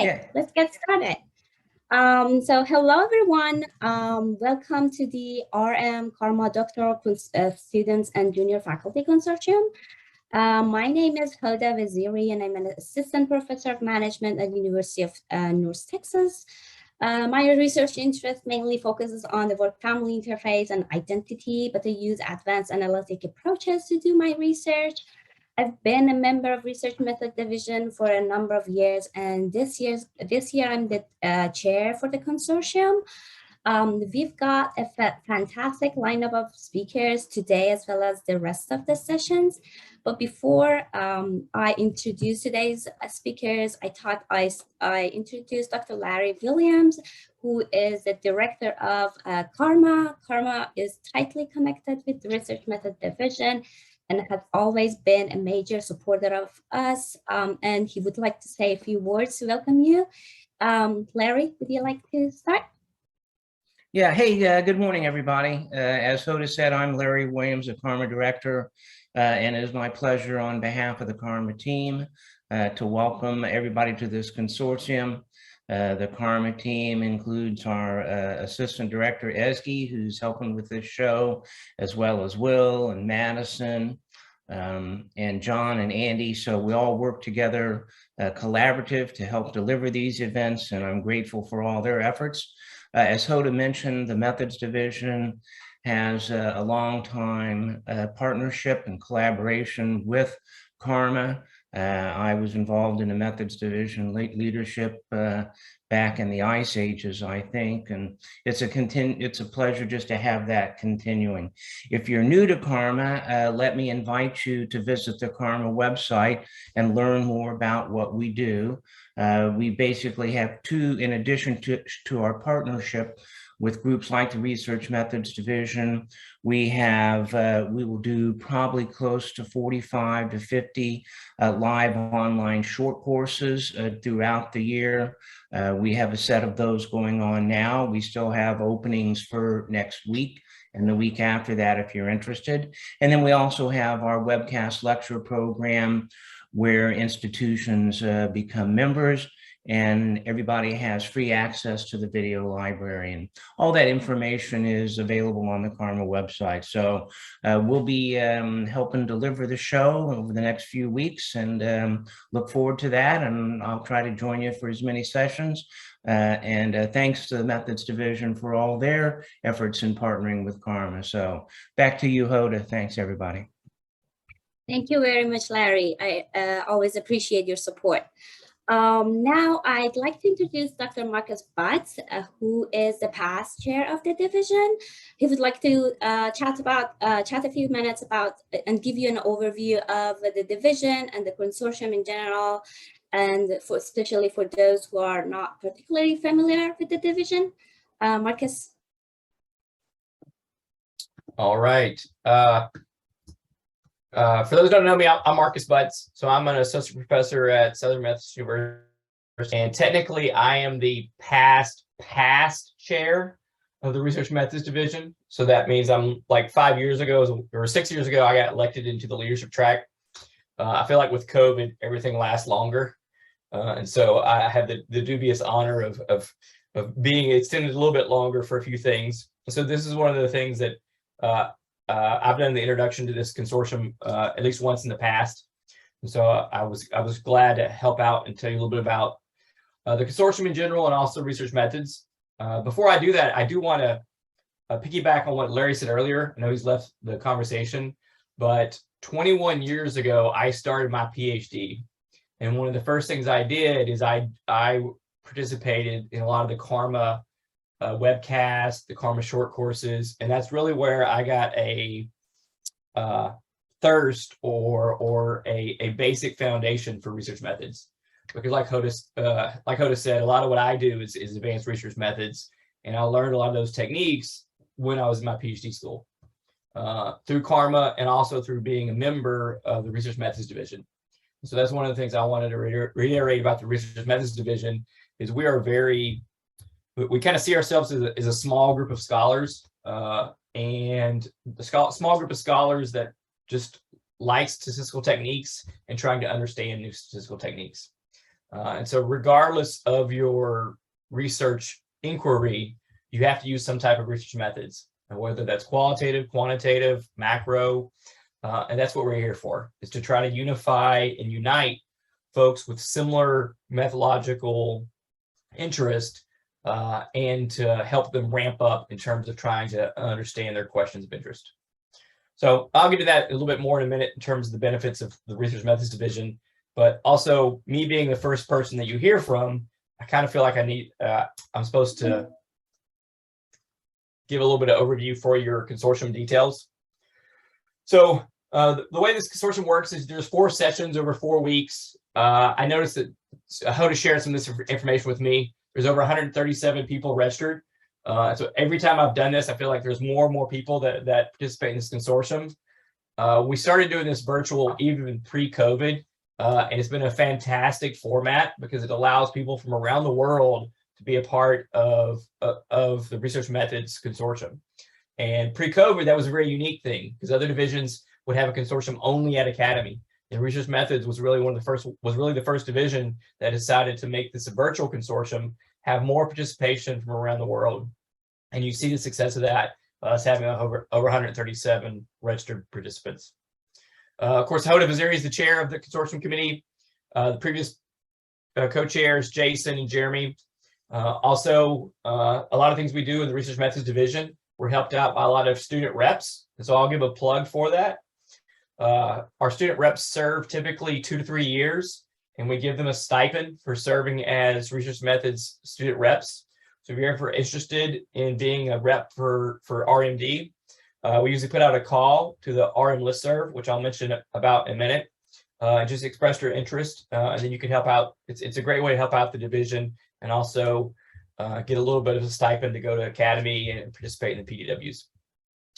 Okay, Yeah. Let's get started. So hello everyone. Welcome to the RM Karma Doctoral Students and Junior Faculty Consortium. My name is Hoda Vaziri and I'm an Assistant Professor of Management at University of North Texas. My research interest mainly focuses on the work-family interface and identity, but I use advanced analytic approaches to do my research. I've been a member of Research Method Division for a number of years, and this year I'm the chair for the consortium. We've got a fantastic lineup of speakers today, as well as the rest of the sessions. But before I introduce today's speakers, I thought I introduce Dr. Larry Williams, who is the director of Karma. Karma is tightly connected with the Research Method Division and has always been a major supporter of us. And he would like to say a few words to welcome you. Larry, would you like to start? Yeah, hey, good morning, everybody. As Hoda said, I'm Larry Williams, the Karma Director, and it is my pleasure on behalf of the Karma team to welcome everybody to this consortium. The Karma team includes our Assistant Director, Ezgi, who's helping with this show, as well as Will and Madison and John and Andy. So we all work together collaborative to help deliver these events, and I'm grateful for all their efforts. As Hoda mentioned, the Methods Division has a long time partnership and collaboration with Karma. I was involved in the Methods Division leadership back in the Ice Ages, I think, and it's a pleasure just to have that continuing. If you're new to Karma, let me invite you to visit the Karma website and learn more about what we do. We basically have two, in addition to our partnership with groups like the Research Methods Division, we will do probably close to 45 to 50 live online short courses throughout the year. We have a set of those going on now. We still have openings for next week and the week after that if you're interested. And then we also have our webcast lecture program where institutions become members and everybody has free access to the video library. And all that information is available on the Karma website. So we'll be helping deliver the show over the next few weeks and look forward to that. And I'll try to join you for as many sessions. Thanks to the Methods Division for all their efforts in partnering with Karma. So back to you, Hoda. Thanks, everybody. Thank you very much, Larry. I always appreciate your support. Now I'd like to introduce Dr. Marcus Butts, who is the past chair of the division. He would like to chat a few minutes about and give you an overview of the division and the consortium in general, and especially for those who are not particularly familiar with the division. Marcus. All right. For those who don't know me, I'm Marcus Butts. So I'm an associate professor at Southern Methodist University, and technically I am the past chair of the Research Methods Division. So that means I'm like 5 years ago or 6 years ago, I got elected into the leadership track. I feel like with COVID, everything lasts longer. And so I have the dubious honor of being extended a little bit longer for a few things. So this is one of the things that I've done the introduction to this consortium at least once in the past. And so I was glad to help out and tell you a little bit about the consortium in general and also research methods. Before I do that, I do want to piggyback on what Larry said earlier. I know he's left the conversation, but 21 years ago, I started my PhD. And one of the first things I did is I participated in a lot of the Karma webcast, the Karma short courses, and that's really where I got a thirst or a basic foundation for research methods. Because like Hoda said, a lot of what I do is advanced research methods, and I learned a lot of those techniques when I was in my PhD school through Karma and also through being a member of the Research Methods Division. So that's one of the things I wanted to reiterate about the Research Methods Division is we kind of see ourselves as a small group of scholars and the small group of scholars that just like statistical techniques and trying to understand new statistical techniques. And so regardless of your research inquiry, you have to use some type of research methods, and whether that's qualitative, quantitative, macro, and that's what we're here for, is to try to unify and unite folks with similar methodological interest and to help them ramp up in terms of trying to understand their questions of interest. So I'll get to that a little bit more in a minute in terms of the benefits of the Research Methods Division, but also me being the first person that you hear from, I kind of feel like I'm supposed to give a little bit of overview for your consortium details. So the way this consortium works is there's 4 sessions over 4 weeks. I noticed that Hoda shared some of this information with me. There's over 137 people registered. So every time I've done this, I feel like there's more and more people that participate in this consortium. We started doing this virtual even pre-COVID, and it's been a fantastic format because it allows people from around the world to be a part of the Research Methods Consortium. And pre-COVID, that was a very unique thing because other divisions would have a consortium only at Academy. And Research Methods was really the first division that decided to make this a virtual consortium, have more participation from around the world. And you see the success of that, us having over 137 registered participants. Of course, Hoda Vaziri is the chair of the consortium committee. The previous co-chairs, Jason and Jeremy. Also, a lot of things we do in the Research Methods Division, we're helped out by a lot of student reps. And so I'll give a plug for that. Our student reps serve typically 2 to 3 years, and we give them a stipend for serving as Research Methods student reps. So if you're ever interested in being a rep for RMD, we usually put out a call to the RM listserv, which I'll mention about in a minute. Just express your interest, and then you can help out. It's a great way to help out the division and also get a little bit of a stipend to go to Academy and participate in the PDWs.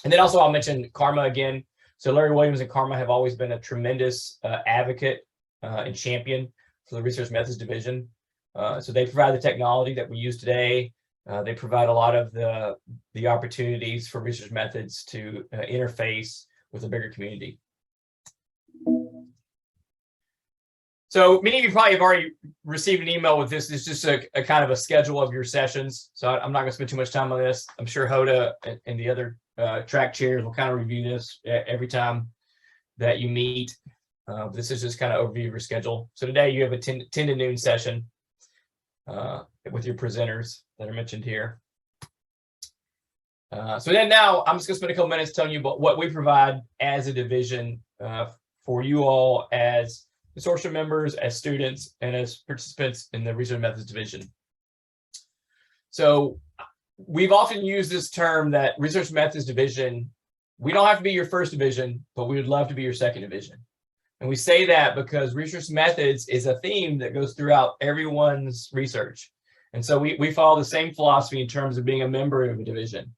And then also I'll mention Karma again. So Larry Williams and Karma have always been a tremendous advocate and champion for the Research Methods Division. So they provide the technology that we use today. They provide a lot of the opportunities for Research Methods to interface with a bigger community. So many of you probably have already received an email with this. It's just a kind of a schedule of your sessions. So I'm not going to spend too much time on this. I'm sure Hoda and the other track chairs will kind of review this every time that you meet. This is just kind of overview of your schedule. So today you have a 10 to noon session with your presenters that are mentioned here. So then now I'm just going to spend a couple minutes telling you about what we provide as a division for you all as consortium members, as students, and as participants in the Research Methods Division. So we've often used this term that Research Methods Division, we don't have to be your first division, but we would love to be your second division. And we say that because research methods is a theme that goes throughout everyone's research. And so we follow the same philosophy in terms of being a member of a division,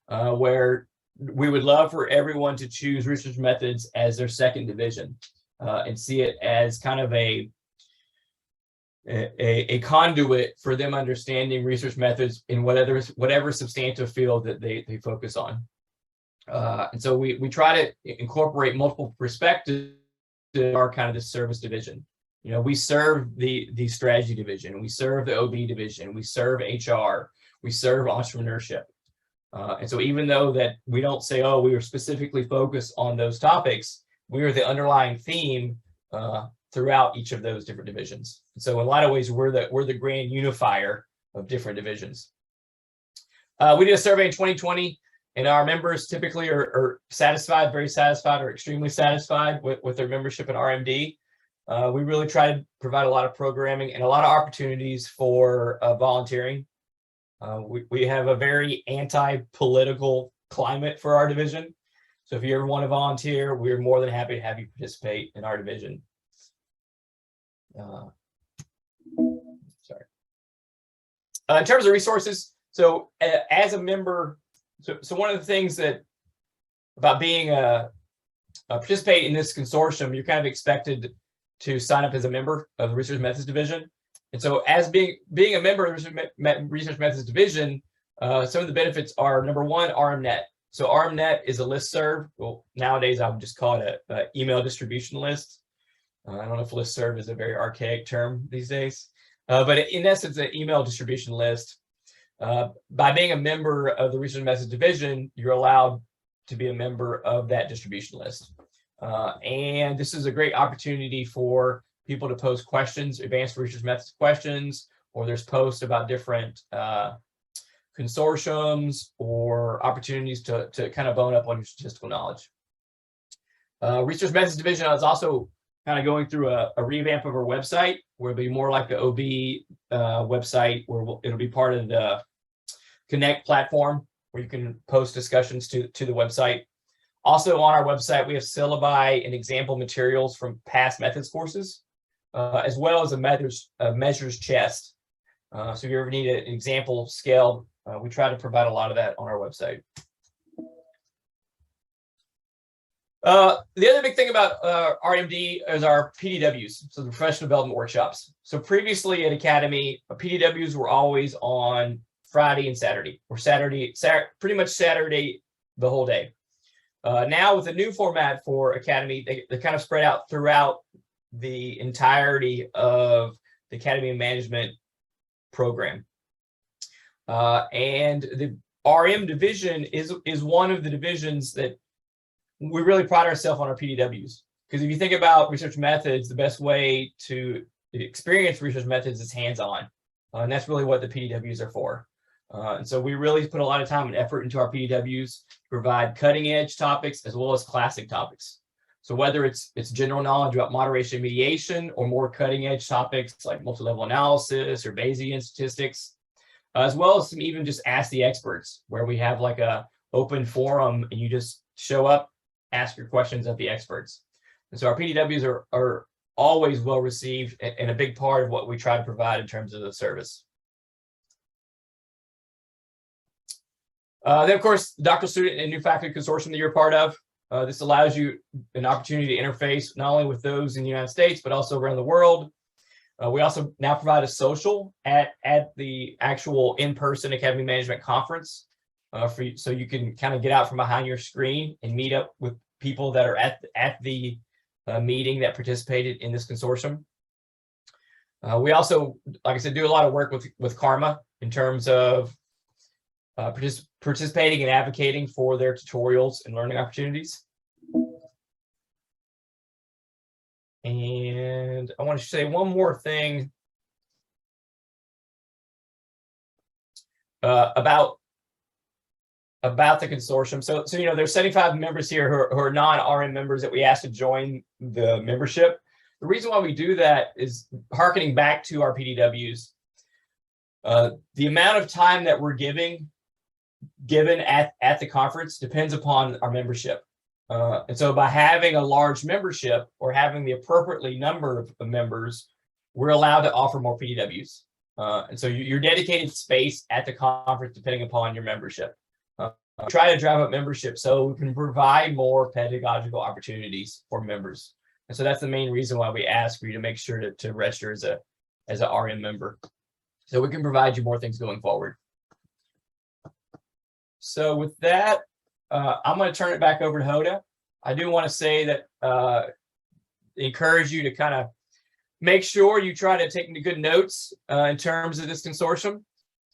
where we would love for everyone to choose research methods as their second division and see it as kind of a conduit for them understanding research methods in whatever substantive field that they focus on. And so we try to incorporate multiple perspectives to our kind of the service division. You know, we serve the strategy division, we serve the OB division, we serve HR, we serve entrepreneurship. And so even though that we don't say, oh, we are specifically focused on those topics, we are the underlying theme throughout each of those different divisions. And so in a lot of ways, we're the grand unifier of different divisions. We did a survey in 2020, and our members typically are satisfied, very satisfied, or extremely satisfied with their membership in RMD. We really try to provide a lot of programming and a lot of opportunities for volunteering. We have a very anti-political climate for our division. So if you ever want to volunteer, we're more than happy to have you participate in our division. Sorry. In terms of resources, so as a member, so one of the things that about being participate in this consortium, you're kind of expected to sign up as a member of the Research Methods Division. And so as being a member of the Research Methods Division, some of the benefits are, number one, RMNet. So RMNet is a listserv. Well, nowadays I would just call it an email distribution list. I don't know if listserv is a very archaic term these days, but in essence, an email distribution list. By being a member of the Research Methods Division, you're allowed to be a member of that distribution list. And this is a great opportunity for people to post questions, advanced research methods questions, or there's posts about different consortiums or opportunities to kind of bone up on your statistical knowledge. Research Methods Division is also kind of going through a revamp of our website, where it'll be more like the OB website, where it'll be part of the Connect platform, where you can post discussions to the website. Also on our website, we have syllabi and example materials from past methods courses, as well as a measures chest. So if you ever need an example scale, we try to provide a lot of that on our website. The other big thing about RMD is our PDWs, so the professional development workshops. So previously at Academy, PDWs were always on Friday and Saturday, or pretty much Saturday the whole day. Now with the new format for Academy, they kind of spread out throughout the entirety of the Academy of Management program. And the RM division is one of the divisions that we really pride ourselves on our PDWs. Because if you think about research methods, the best way to experience research methods is hands-on. And that's really what the PDWs are for. And so we really put a lot of time and effort into our PDWs to provide cutting edge topics as well as classic topics. So whether it's general knowledge about moderation and mediation, or more cutting edge topics like multi-level analysis or Bayesian statistics, as well as some even just ask the experts, where we have like a open forum and you just show up, ask your questions of the experts. And so our PDWs are always well received and a big part of what we try to provide in terms of the service. Then, of course, the doctoral student and new faculty consortium that you're a part of. This allows you an opportunity to interface not only with those in the United States, but also around the world. We also now provide a social at the actual in-person Academy Management Conference, so you can kind of get out from behind your screen and meet up with people that are at the meeting that participated in this consortium. We also, like I said, do a lot of work with Karma in terms of participating and advocating for their tutorials and learning opportunities. And I want to say one more thing about the consortium. So you know, there's 75 members here who are non-RM members that we asked to join the membership. The reason why we do that is hearkening back to our PDWs. The amount of time that we're given at the conference depends upon our membership. And so by having a large membership, or having the appropriately number of members, we're allowed to offer more PDWs. And so your dedicated space at the conference depending upon your membership. Try to drive up membership so we can provide more pedagogical opportunities for members. And so that's the main reason why we ask for you to make sure to register as a RM member, so we can provide you more things going forward. So with that, I'm going to turn it back over to Hoda. I do want to say that encourage you to kind of make sure you try to take good notes in terms of this consortium.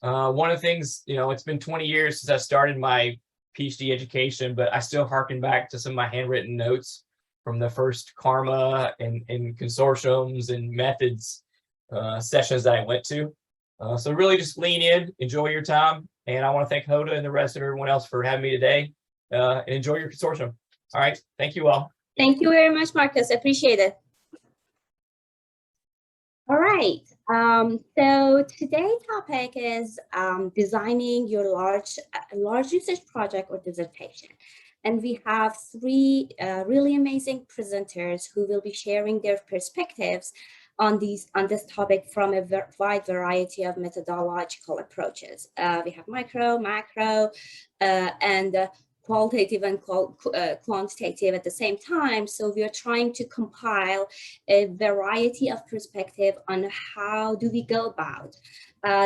One of the things, you know, it's been 20 years since I started my PhD education, but I still harken back to some of my handwritten notes from the first Karma and consortiums and methods sessions that I went to. So really just lean in, enjoy your time. And I want to thank Hoda and the rest of everyone else for having me today. And enjoy your consortium. All right. Thank you all. Thank you very much, Marcus. Appreciate it. All right. So today's topic is designing your large research project or dissertation. And we have three really amazing presenters who will be sharing their perspectives on this topic from a wide variety of methodological approaches. We have micro, macro, and qualitative and quantitative at the same time. So we are trying to compile a variety of perspective on how do we go about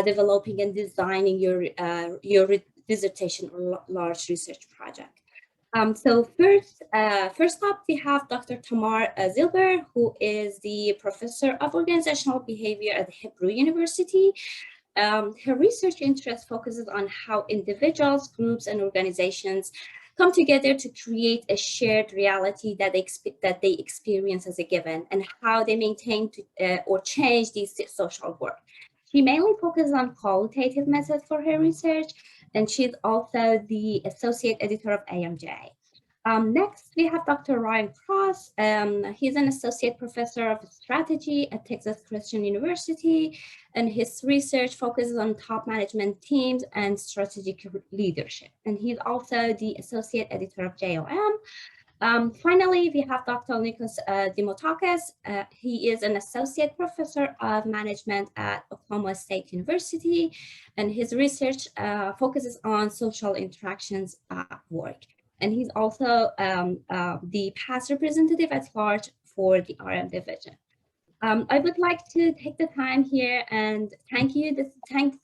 developing and designing your dissertation or large research project. So first up, we have Dr. Tamar Zilber, who is the professor of organizational behavior at Hebrew University. Her research interest focuses on how individuals, groups, and organizations come together to create a shared reality that they experience as a given, and how they maintain or change these social work. She mainly focuses on qualitative methods for her research, and she's also the associate editor of AMJ. Next, we have Dr. Ryan Cross. He's an associate professor of strategy at Texas Christian University, and his research focuses on top management teams and strategic leadership. And he's also the associate editor of JOM. Finally, we have Dr. Nicholas Dimotakes. He is an associate professor of management at Oklahoma State University, and his research focuses on social interactions at work. And he's also the past representative at large for the RM division. I would like to take the time here and thank the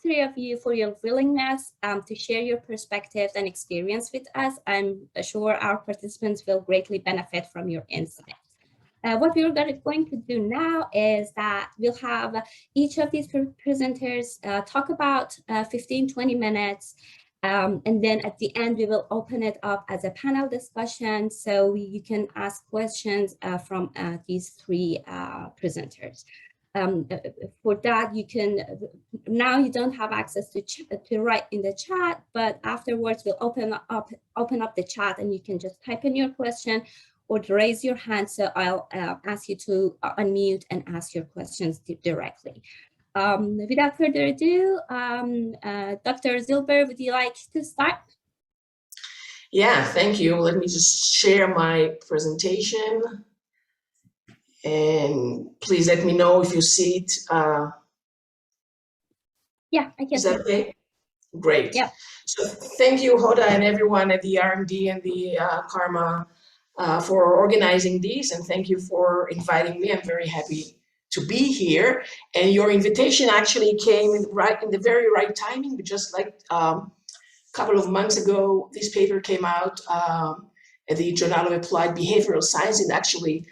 three of you for your willingness to share your perspectives and experience with us. I'm sure our participants will greatly benefit from your insights. What we're going to do now is that we'll have each of these presenters talk about 15-20 minutes. And then at the end, we will open it up as a panel discussion, so you can ask questions from these three presenters. For that, now you don't have access to write in the chat, but afterwards we'll open up the chat and you can just type in your question or raise your hand, so I'll ask you to unmute and ask your questions directly. Without further ado, Dr. Zilber, would you like to start? Yeah, thank you. Let me just share my presentation. And please let me know if you see it. Yeah, I can. Is that okay? Great. Yeah. So thank you, Hoda, and everyone at the RMD and the Karma for organizing these. And thank you for inviting me. I'm very happy to be here, and your invitation actually came in the very right timing. Just like a couple of months ago, this paper came out at the Journal of Applied Behavioral Science, and actually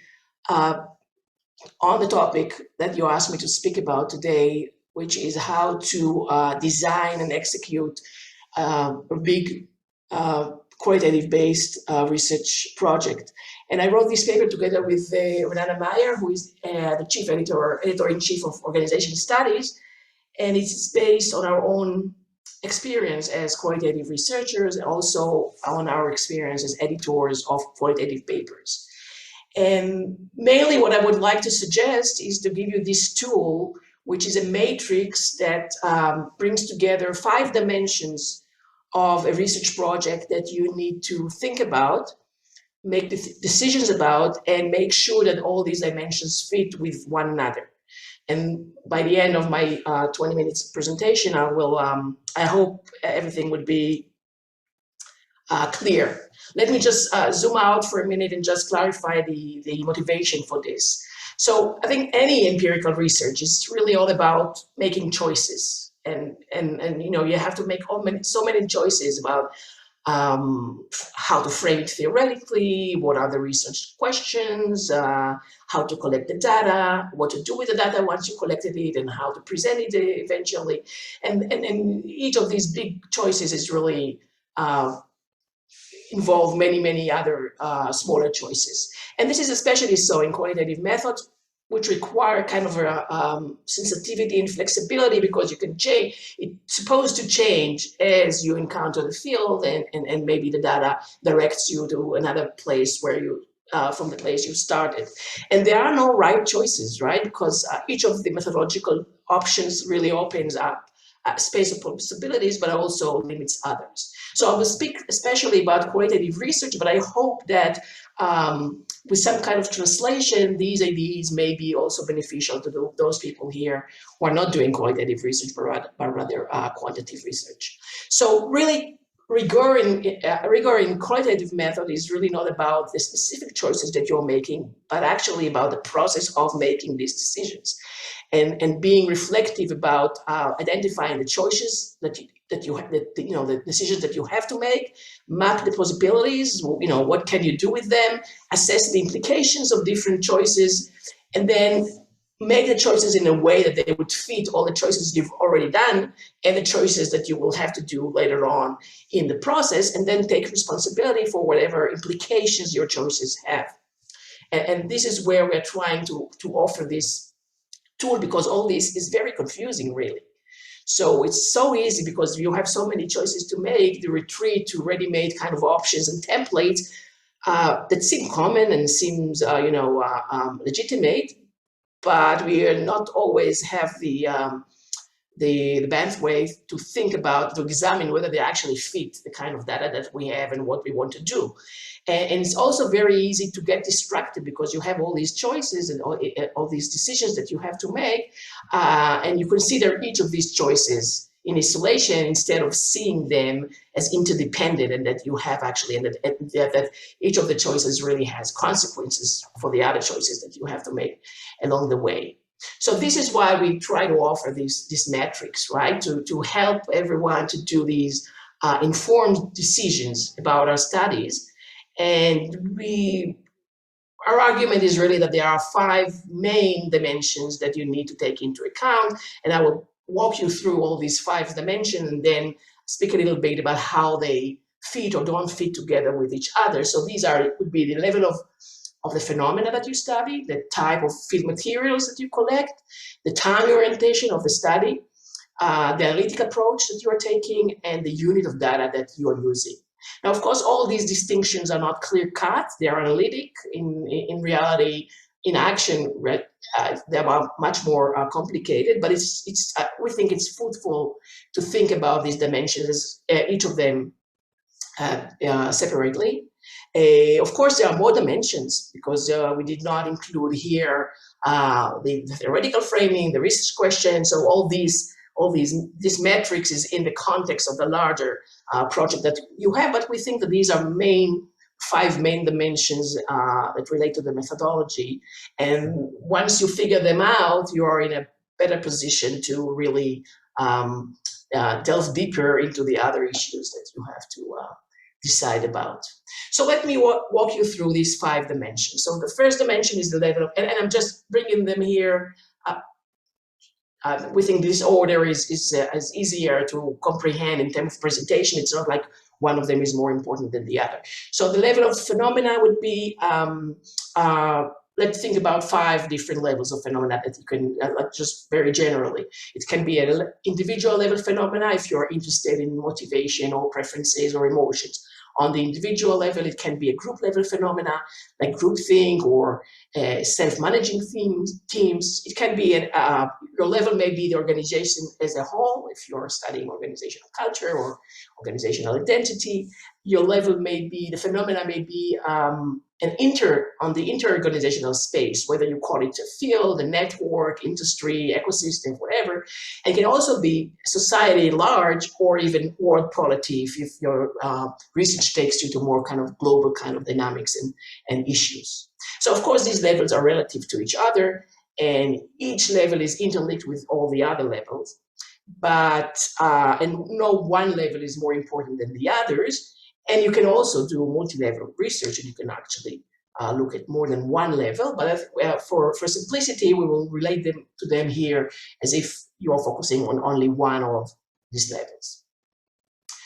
on the topic that you asked me to speak about today, which is how to design and execute a big qualitative-based research project. And I wrote this paper together with Renata Meyer, who is the chief editor-in-chief of Organization Studies. And it's based on our own experience as qualitative researchers, and also on our experience as editors of qualitative papers. And mainly what I would like to suggest is to give you this tool, which is a matrix that brings together 5 dimensions of a research project that you need to think about, make decisions about, and make sure that all these dimensions fit with one another. And by the end of my 20 minutes presentation, I hope everything would be clear. Let me just zoom out for a minute and just clarify the motivation for this. So I think any empirical research is really all about making choices. And you know, you have to make so many choices about how to frame it theoretically, what are the research questions, how to collect the data, what to do with the data once you collected it, and how to present it eventually. And each of these big choices is really involve many other smaller choices. And this is especially so in qualitative methods, which require kind of a sensitivity and flexibility, because you can change, it's supposed to change as you encounter the field, and maybe the data directs you to another place where you, from the place you started. And there are no right choices, right? Because each of the methodological options really opens up a space of possibilities, but also limits others. So I will speak especially about qualitative research, but I hope that with some kind of translation, these ideas may be also beneficial to those people here who are not doing qualitative research, but rather quantitative research. So really, rigor in qualitative method is really not about the specific choices that you're making, but actually about the process of making these decisions. and being reflective about identifying the choices that the decisions that you have to make, map the possibilities, what can you do with them, assess the implications of different choices, and then make the choices in a way that they would fit all the choices you've already done and the choices that you will have to do later on in the process, and then take responsibility for whatever implications your choices have. And this is where we're trying to offer this tool, because all this is very confusing, really. So it's so easy because you have so many choices to make, to retreat to ready-made kind of options and templates that seem common and seems legitimate, but we are not always have the bandwidth to think about, to examine whether they actually fit the kind of data that we have and what we want to do. And it's also very easy to get distracted because you have all these choices and all these decisions that you have to make, and you consider each of these choices in isolation instead of seeing them as interdependent, and that you have actually, and that each of the choices really has consequences for the other choices that you have to make along the way. So this is why we try to offer these metrics, right? To help everyone to do these informed decisions about our studies. And our argument is really that there are 5 main dimensions that you need to take into account. And I will walk you through all these 5 dimensions and then speak a little bit about how they fit or don't fit together with each other. So these would be the level of the phenomena that you study, the type of field materials that you collect, the time orientation of the study, the analytic approach that you are taking, and the unit of data that you are using. Now, of course, all these distinctions are not clear-cut. They are analytic. In reality, in action, they are much more complicated, but we think it's fruitful to think about these dimensions, each of them separately. Of course, there are more dimensions because we did not include here the theoretical framing, the research questions. So all these metrics is in the context of the larger project that you have. But we think that these are 5 main dimensions that relate to the methodology. And once you figure them out, you are in a better position to really delve deeper into the other issues that you have to decide about. So let me walk you through these 5 dimensions. So the first dimension is the level of, and I'm just bringing them here. We think this order is easier to comprehend in terms of presentation. It's not like one of them is more important than the other. So the level of phenomena would be, let's think about 5 different levels of phenomena that you can, just very generally. It can be an individual level phenomena if you're interested in motivation or preferences or emotions. On the individual level, it can be a group level phenomena like groupthink or self-managing teams. It can be your level may be the organization as a whole if you're studying organizational culture or organizational identity. Your level may be, the phenomena may be on the inter-organizational space, whether you call it a field, a network, industry, ecosystem, whatever. It can also be society at large or even world polity if your research takes you to more kind of global kind of dynamics and issues. So of course, these levels are relative to each other and each level is interlinked with all the other levels. But, and no one level is more important than the others. And you can also do multi-level research and you can actually look at more than one level. But for simplicity, we will relate to them here as if you are focusing on only one of these levels.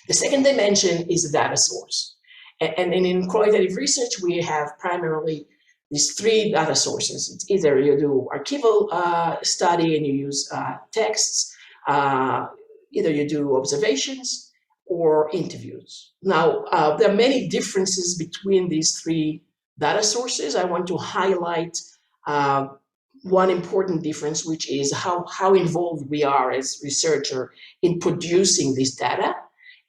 The second dimension is the data source. And in qualitative research, we have primarily these 3 data sources. It's either you do archival study and you use texts, either you do observations, or interviews. Now, there are many differences between these 3 data sources. I want to highlight one important difference, which is how involved we are as researchers in producing this data.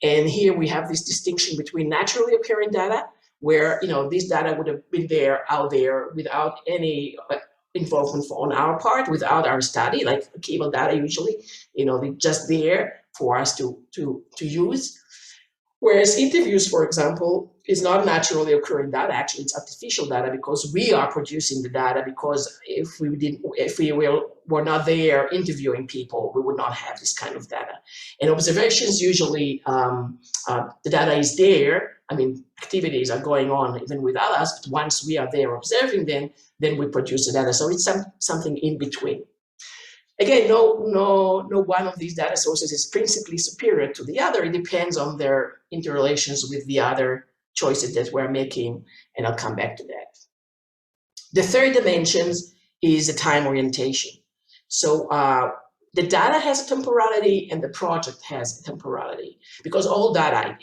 And here we have this distinction between naturally occurring data, where this data would have been out there without any involvement on our part, without our study, like archival data usually, they're just there for us to use. Whereas interviews, for example, is not naturally occurring data. Actually, it's artificial data because we are producing the data. Because if we were not there interviewing people, we would not have this kind of data. And observations usually, the data is there. I mean, activities are going on even without us. But once we are there observing them, then we produce the data. So it's something in between. Again, no one of these data sources is principally superior to the other. It depends on their interrelations with the other choices that we're making, and I'll come back to that. The third dimension is the time orientation. So the data has a temporality and the project has a temporality, because all data,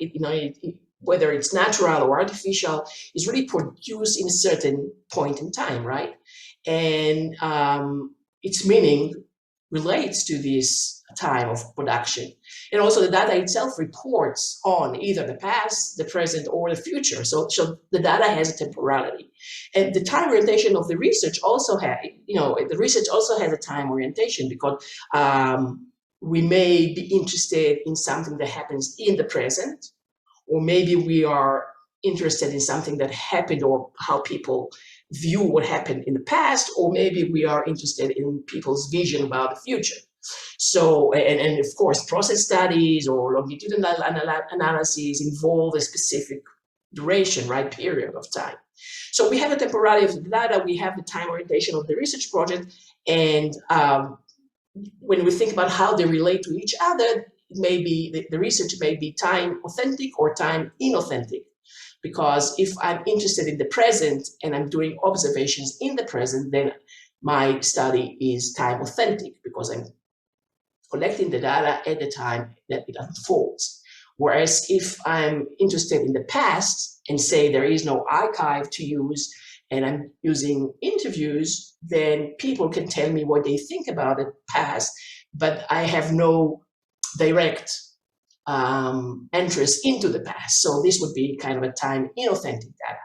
whether it's natural or artificial, is really produced in a certain point in time, right? And its meaning relates to this time of production. And also the data itself reports on either the past, the present, or the future. So the data has a temporality. And the time orientation of the research also the research also has a time orientation, because we may be interested in something that happens in the present, or maybe we are interested in something that happened or how people view what happened in the past, or maybe we are interested in people's vision about the future. So, and of course, process studies or longitudinal analyses involve a specific duration, right, period of time. So we have a temporality of the data, we have the time orientation of the research project, and when we think about how they relate to each other, it may be, the research may be time authentic or time inauthentic. Because if I'm interested in the present and I'm doing observations in the present, then my study is time authentic, because I'm collecting the data at the time that it unfolds. Whereas if I'm interested in the past and say there is no archive to use and I'm using interviews, then people can tell me what they think about the past, but I have no direct interest into the past. So this would be kind of a time inauthentic data.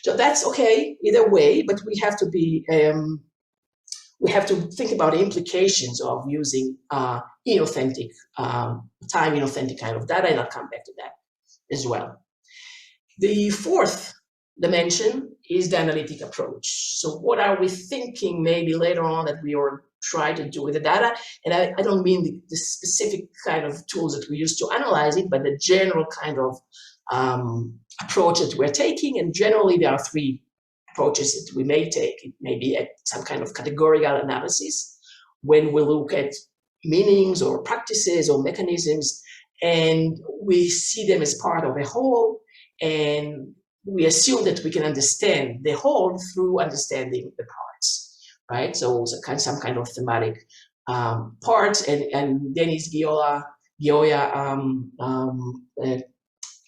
So that's okay either way, but we have to be we have to think about the implications of using inauthentic, time inauthentic kind of data, and I'll come back to that as well. The fourth dimension is the analytic approach. So what are we thinking maybe later on that we are try to do with the data? And I don't mean the specific kind of tools that we use to analyze it, but the general kind of approach that we're taking. And generally there are three approaches that we may take. It may be some kind of categorical analysis, when we look at meanings or practices or mechanisms, and we see them as part of a whole, and we assume that we can understand the whole through understanding the parts, right? So some kind of thematic parts, and Dennis Gioia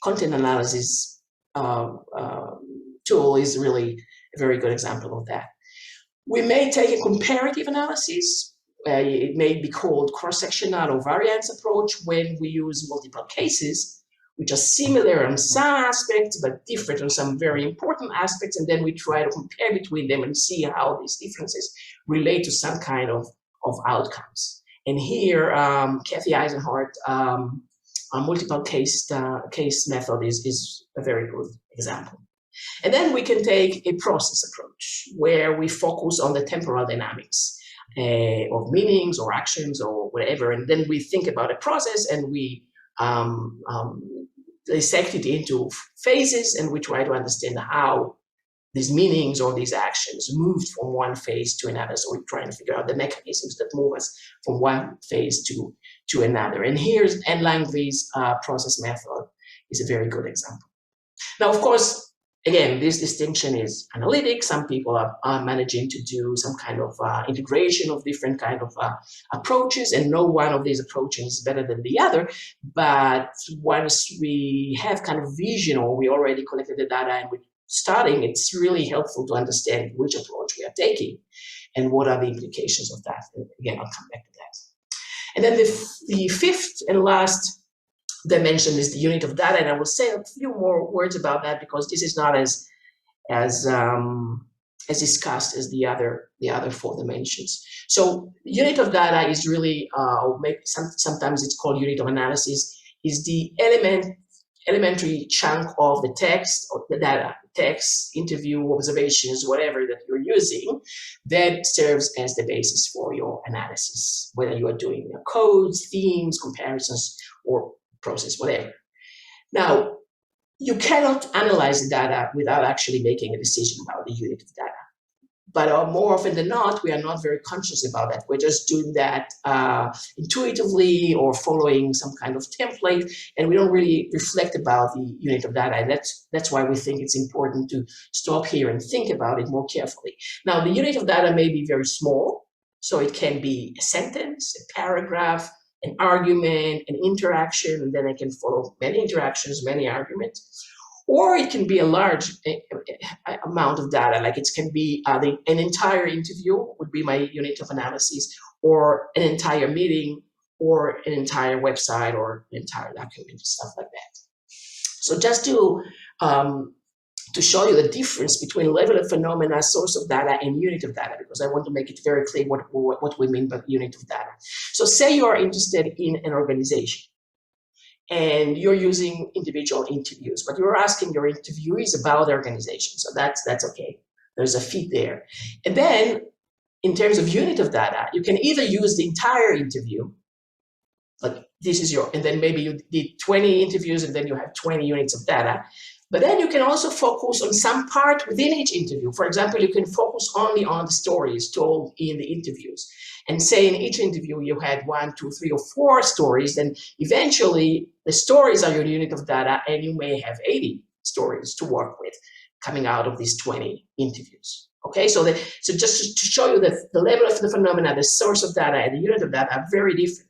content analysis tool is really a very good example of that. We may take a comparative analysis. It may be called cross-sectional or variance approach, when we use multiple cases which are similar on some aspects but different on some very important aspects, and then we try to compare between them and see how these differences relate to some kind of outcomes. And here, Kathy Eisenhardt, a multiple case method is a very good example. And then we can take a process approach, where we focus on the temporal dynamics of meanings or actions or whatever, and then we think about a process and we dissect it into phases, and we try to understand how these meanings or these actions moved from one phase to another. So we try and figure out the mechanisms that move us from one phase to another. And here's Anne Langley's process method is a very good example. Now, of course, again, this distinction is analytic. Some people are managing to do some kind of integration of different kind of approaches, and no one of these approaches is better than the other. But once we have kind of vision, or we already collected the data and we're starting, it's really helpful to understand which approach we are taking and what are the implications of that. And again, I'll come back to that. And then the fifth and last dimension is the unit of data, and I will say a few more words about that, because this is not as discussed as the other four dimensions. So the unit of data is really, sometimes it's called unit of analysis, is the element elementary chunk of the text, or the data, text, interview, observations, whatever that you're using, that serves as the basis for your analysis, whether you are doing codes, themes, comparisons, or process, whatever. Now, you cannot analyze the data without actually making a decision about the unit of data. But more often than not, we are not very conscious about that. We're just doing that intuitively or following some kind of template, and we don't really reflect about the unit of data. And that's why we think it's important to stop here and think about it more carefully. Now, the unit of data may be very small, so it can be a sentence, a paragraph, an argument, an interaction, and then it can follow many interactions, many arguments. Or it can be a large amount of data, like it can be an entire interview would be my unit of analysis, or an entire meeting, or an entire website, or an entire document, stuff like that. So just to show you the difference between level of phenomena, source of data, and unit of data, because I want to make it very clear what we mean by unit of data. So say you are interested in an organization, and you're using individual interviews, but you're asking your interviewees about the organization. So that's okay. There's a fit there. And then in terms of unit of data, you can either use the entire interview, like this is and then maybe you did 20 interviews and then you have 20 units of data. But then you can also focus on some part within each interview. For example, you can focus only on the stories told in the interviews. And say in each interview you had 1, 2, 3, or 4 stories, then eventually the stories are your unit of data, and you may have 80 stories to work with coming out of these 20 interviews. Okay, so just to show you that the level of the phenomena, the source of data, and the unit of data are very different.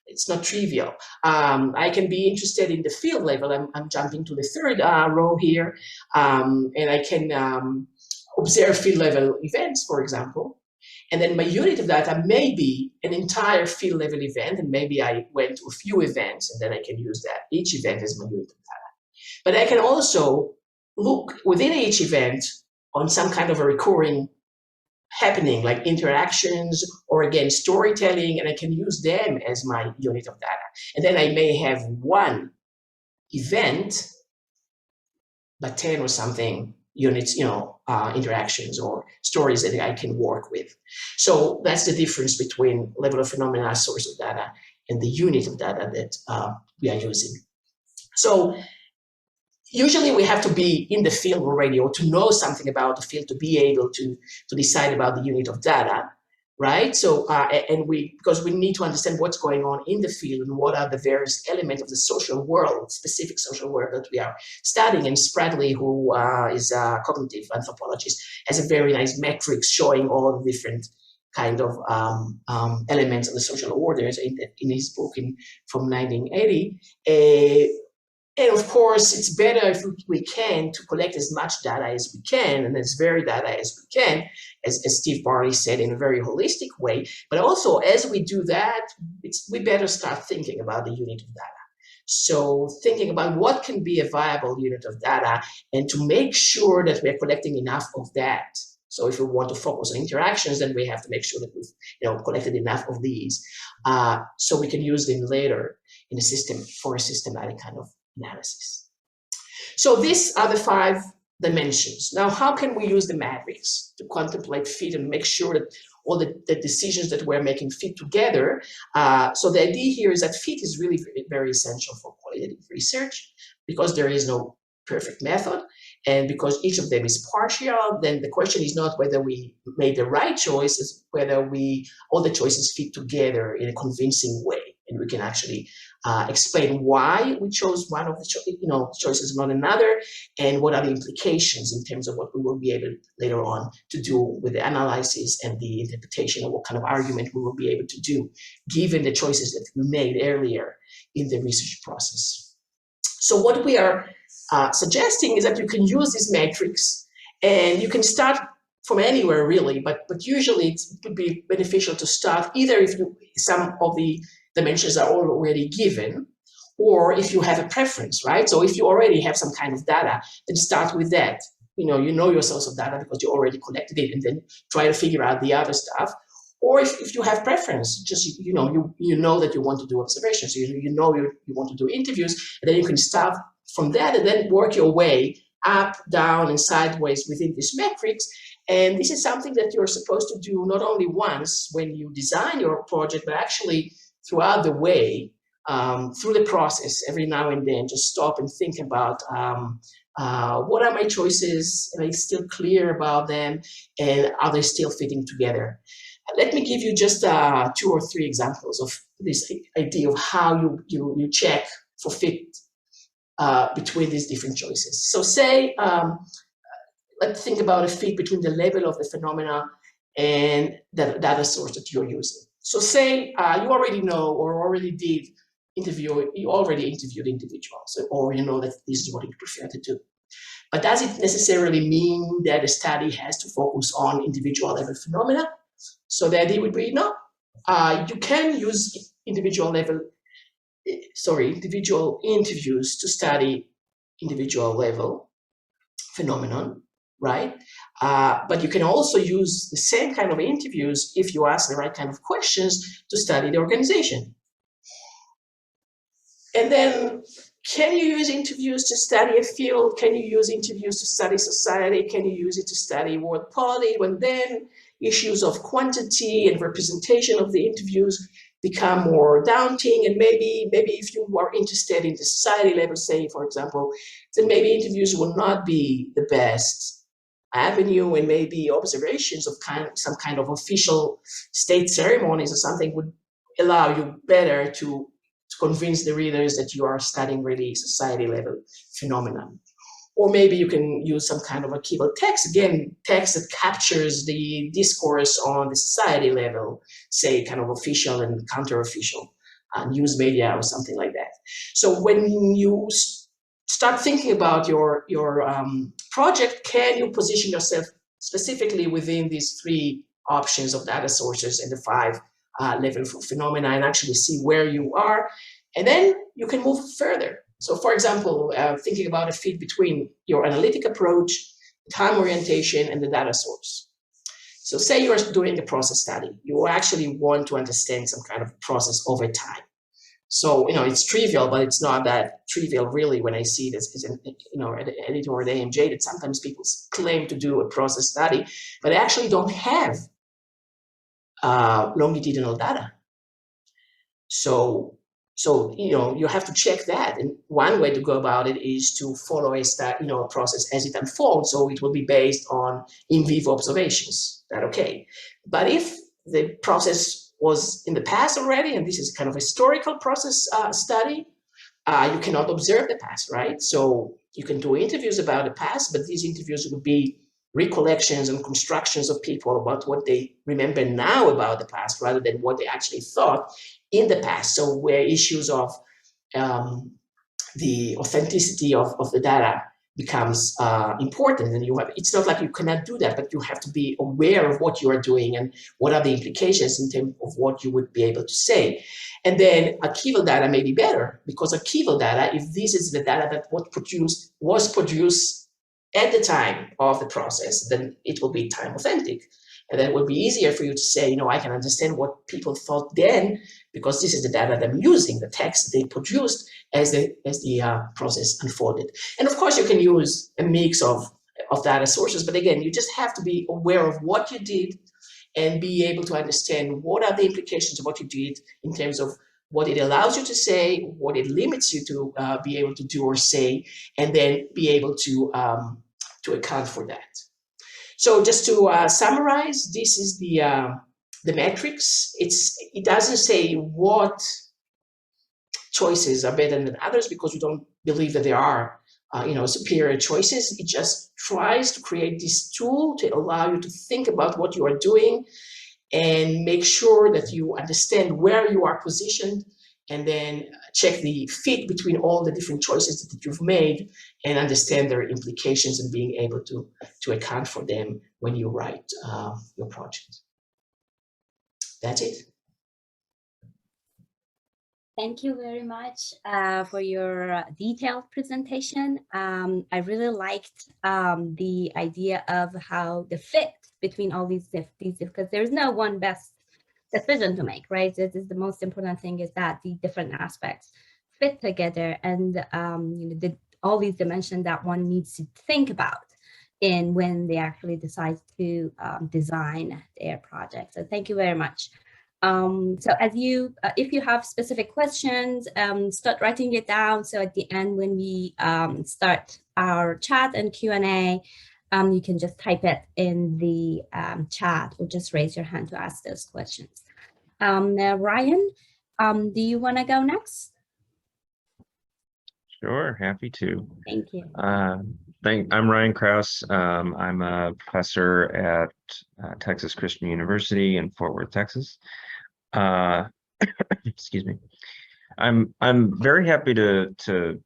It's not trivial. I can be interested in the field level. I'm jumping to the third row here, and I can observe field level events, for example. And then my unit of data may be an entire field level event, and maybe I went to a few events, and then I can use that each event as my unit of data. But I can also look within each event on some kind of a recurring happening, like interactions or again storytelling, and I can use them as my unit of data. And then I may have one event, but 10 or something units, interactions or stories that I can work with. So that's the difference between level of phenomena, source of data, and the unit of data that we are using. So usually we have to be in the field already or to know something about the field to be able to decide about the unit of data, right? So, because we need to understand what's going on in the field and what are the various elements of the social world, specific social world that we are studying. And Spradley, who is a cognitive anthropologist, has a very nice metrics showing all the different kind of elements of the social orders in his book from 1980. And of course, it's better if we can to collect as much data as we can and as varied data as we can, as Steve Barley said, in a very holistic way. But also, as we do that, we better start thinking about the unit of data. So thinking about what can be a viable unit of data and to make sure that we're collecting enough of that. So if we want to focus on interactions, then we have to make sure that we've collected enough of these so we can use them later in a system for a systematic kind of analysis. So these are the 5 dimensions. Now, how can we use the matrix to contemplate fit and make sure that all the decisions that we're making fit together? So the idea here is that fit is really very, very essential for qualitative research because there is no perfect method. And because each of them is partial, then the question is not whether we made the right choice, it's whether all the choices fit together in a convincing way. And we can actually explain why we chose one of the choices, not another, and what are the implications in terms of what we will be able later on to do with the analysis and the interpretation of what kind of argument we will be able to do, given the choices that we made earlier in the research process. So what we are suggesting is that you can use this matrix, and you can start from anywhere really, but usually it would be beneficial to start either if some of the dimensions are already given, or if you have a preference, right? So if you already have some kind of data, then start with that. You know your source of data because you already collected it, and then try to figure out the other stuff. Or if you have preference, just you know that you want to do observations, you want to do interviews, and then you can start from that and then work your way up, down, and sideways within this matrix. And this is something that you're supposed to do not only once when you design your project, but actually throughout the way, through the process, every now and then, just stop and think about what are my choices? Am I still clear about them? And are they still fitting together? Let me give you just 2 or 3 examples of this idea of how you check for fit between these different choices. So say, let's think about a fit between the level of the phenomena and the data source that you're using. So say you already know or already did you already interviewed individuals, or you know that this is what you prefer to do. But does it necessarily mean that a study has to focus on individual level phenomena? So the idea would be, no, you can use individual interviews to study individual level phenomenon, right? But you can also use the same kind of interviews if you ask the right kind of questions to study the organization. And then, can you use interviews to study a field? Can you use interviews to study society? Can you use it to study world polity? When then issues of quantity and representation of the interviews become more daunting, and maybe if you are interested in the society level, say, for example, then maybe interviews will not be the best avenue, and maybe observations of some kind of official state ceremonies or something would allow you better to convince the readers that you are studying really society level phenomenon. Or maybe you can use some kind of archival text, again, text that captures the discourse on the society level, say kind of official and counter-official news media or something like that. So when you start thinking about your project, can you position yourself specifically within these 3 options of data sources and the 5 level for phenomena, and actually see where you are, and then you can move further. So for example, thinking about a fit between your analytic approach, time orientation, and the data source. So say you're doing a process study, you actually want to understand some kind of process over time. So, it's trivial, but it's not that trivial really when I see this as an, at the editor at AMJ, that sometimes people claim to do a process study, but they actually don't have longitudinal data. So you have to check that. And one way to go about it is to follow a process as it unfolds. So it will be based on in vivo observations. That okay. But if the process was in the past already, and this is kind of a historical process study, you cannot observe the past, right? So you can do interviews about the past, but these interviews would be recollections and constructions of people about what they remember now about the past rather than what they actually thought in the past. So where issues of the authenticity of the data becomes important, and it's not like you cannot do that, but you have to be aware of what you are doing and what are the implications in terms of what you would be able to say. And then archival data may be better, because archival data, if this is the data that was produced at the time of the process, then it will be time authentic. And then it will be easier for you to say, I can understand what people thought then, because this is the data that I'm using, the text they produced as the process unfolded. And of course, you can use a mix of data sources, but again, you just have to be aware of what you did and be able to understand what are the implications of what you did in terms of what it allows you to say, what it limits you to be able to do or say, and then be able to account for that. So just to summarize, this is the matrix. It doesn't say what choices are better than others, because we don't believe that there are superior choices. It just tries to create this tool to allow you to think about what you are doing and make sure that you understand where you are positioned, and then check the fit between all the different choices that you've made and understand their implications and being able to account for them when you write your project. That's it. Thank you very much for your detailed presentation. I really liked the idea of how the fit between all these because there's no one best decision to make, right? This is the most important thing, is that the different aspects fit together, and all these dimensions that one needs to think about in when they actually decide to design their project. So thank you very much. So as you, if you have specific questions, start writing it down. So at the end, when we start our chat and Q&A, you can just type it in the chat or just raise your hand to ask those questions. Now, Ryan, do you want to go next? Sure, happy to. Thank you. I'm Ryan Krause. I'm a professor at Texas Christian University in Fort Worth, Texas. Excuse me. I'm very happy to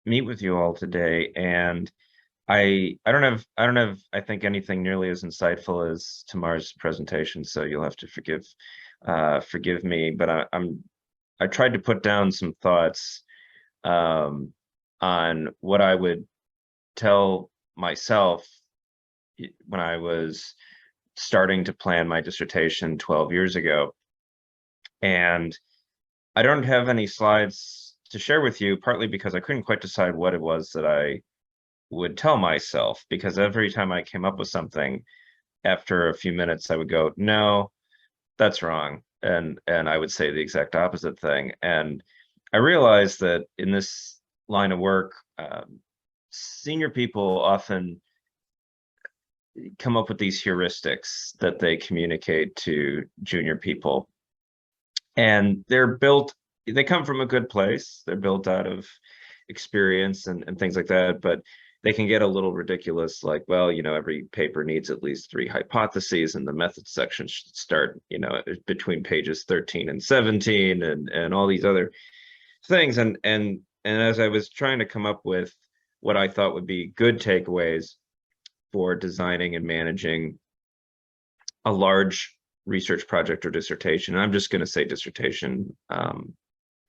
meet with you all today, and I don't have I think anything nearly as insightful as Tamar's presentation, so you'll have to forgive me, but I tried to put down some thoughts on what I would tell myself when I was starting to plan my dissertation 12 years ago. And I don't have any slides to share with you, partly because I couldn't quite decide what it was that I would tell myself, because every time I came up with something, after a few minutes, I would go, no, that's wrong. And I would say the exact opposite thing. And I realized that in this line of work, senior people often come up with these heuristics that they communicate to junior people. And they come from a good place. They're built out of experience and things like that, but they can get a little ridiculous, like, well, every paper needs at least 3 hypotheses, and the methods section should start, between pages 13 and 17, and all these other things. And as I was trying to come up with what I thought would be good takeaways for designing and managing a large research project or dissertation, and I'm just going to say dissertation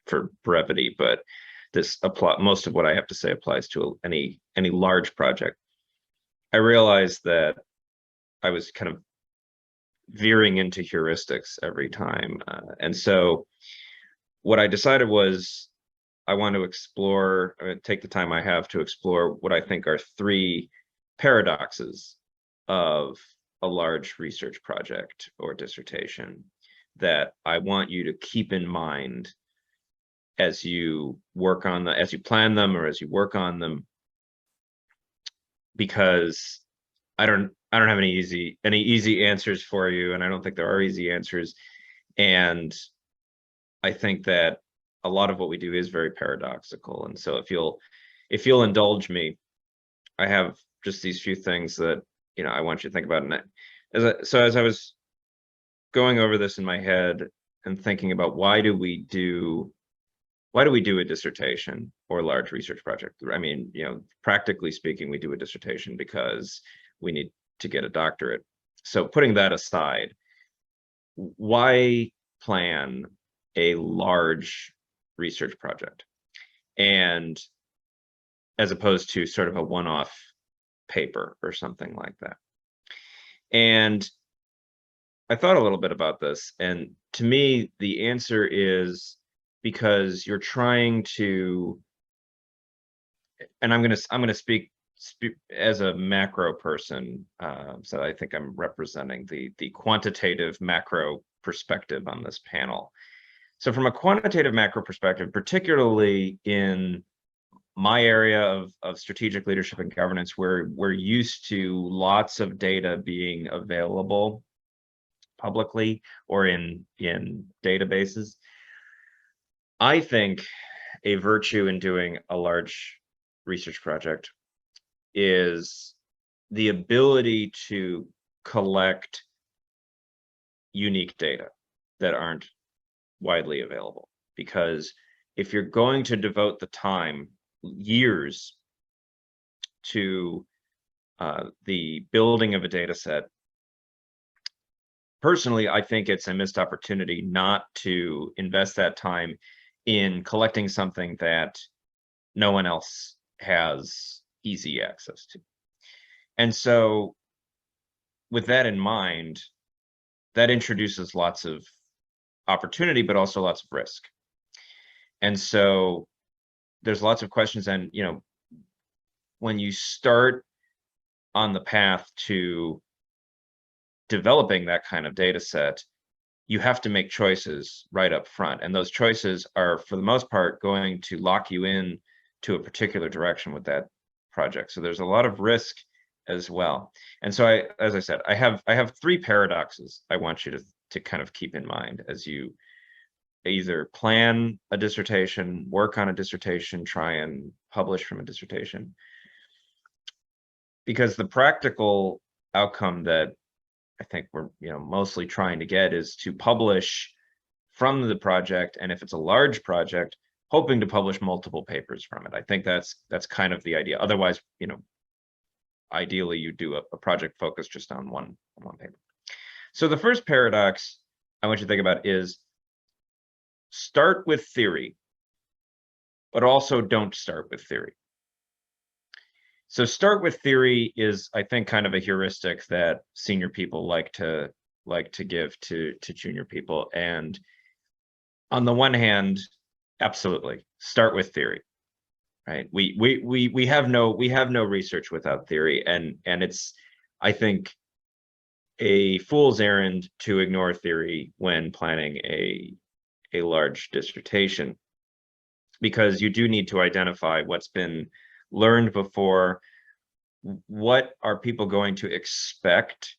for brevity, but most of what I have to say applies to any large project. I realized that I was kind of veering into heuristics every time, and so what I decided was I want to take the time I have to explore what I think are 3 paradoxes of a large research project or dissertation that I want you to keep in mind as you plan them, or as you work on them, because I don't have any easy answers for you, and I don't think there are easy answers. And I think that a lot of what we do is very paradoxical. And so if you'll indulge me, I have just these few things that I want you to think about. And as I was going over this in my head and thinking about why do we do a dissertation or a large research project? I mean, practically speaking, we do a dissertation because we need to get a doctorate. So putting that aside, why plan a large research project, and as opposed to sort of a one-off paper or something like that? And I thought a little bit about this, and to me, the answer is because you're trying to, and I'm going to speak as a macro person, so I think I'm representing the quantitative macro perspective on this panel. So from a quantitative macro perspective, particularly in my area of strategic leadership and governance, where we're used to lots of data being available publicly or in databases, I think a virtue in doing a large research project is the ability to collect unique data that aren't widely available. Because if you're going to devote the time, years, to the building of a data set, personally, I think it's a missed opportunity not to invest that time in collecting something that no one else has easy access to. And so with that in mind, that introduces lots of opportunity, but also lots of risk. And so there's lots of questions, and when you start on the path to developing that kind of data set, you have to make choices right up front. And those choices are, for the most part, going to lock you in to a particular direction with that project. So there's a lot of risk as well. And so as I said, I have three paradoxes I want you to kind of keep in mind as you either plan a dissertation, work on a dissertation, try and publish from a dissertation. Because the practical outcome that I think we're mostly trying to get is to publish from the project, and if it's a large project, hoping to publish multiple papers from it. I think that's kind of the idea. Otherwise, ideally you do a project focused just on one paper. So the first paradox I want you to think about is start with theory, but also don't start with theory. So start with theory is, I think, kind of a heuristic that senior people like to give to junior people. And on the one hand, absolutely start with theory, right? We have no research without theory, and it's, I think, a fool's errand to ignore theory when planning a large dissertation, because you do need to identify what's been learned before, what are people going to expect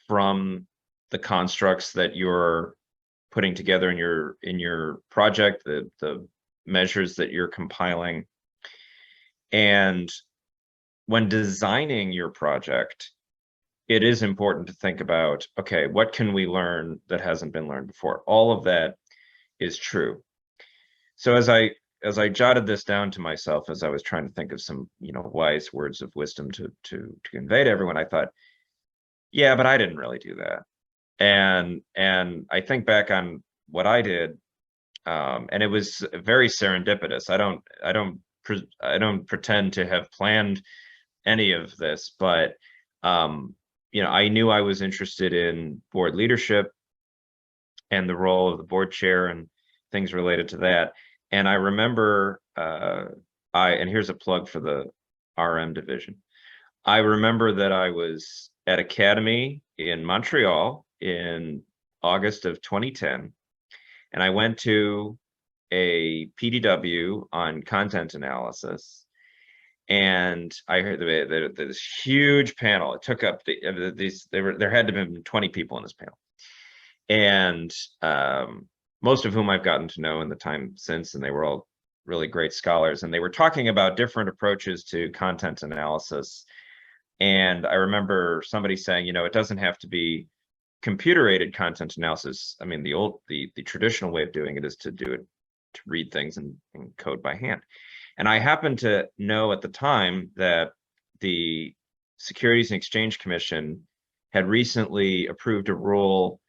from the constructs that you're putting together in your project, the measures that you're compiling. And when designing your project, it is important to think about, okay, what can we learn that hasn't been learned before? All of that is true. So as I jotted this down to myself, as I was trying to think of some, wise words of wisdom to convey to everyone, I thought, yeah, but I didn't really do that. And I think back on what I did, and it was very serendipitous. I don't pretend to have planned any of this, but I knew I was interested in board leadership and the role of the board chair and things related to that. And I remember, and here's a plug for the RM division. I remember that I was at Academy in Montreal in August of 2010, and I went to a PDW on content analysis, and I heard this huge panel. It took up there had to have been 20 people in this panel, and most of whom I've gotten to know in the time since, and they were all really great scholars, and they were talking about different approaches to content analysis. And I remember somebody saying, it doesn't have to be computer-aided content analysis. I mean, the traditional way of doing it is to read things and code by hand. And I happened to know at the time that the Securities and Exchange Commission had recently approved a rule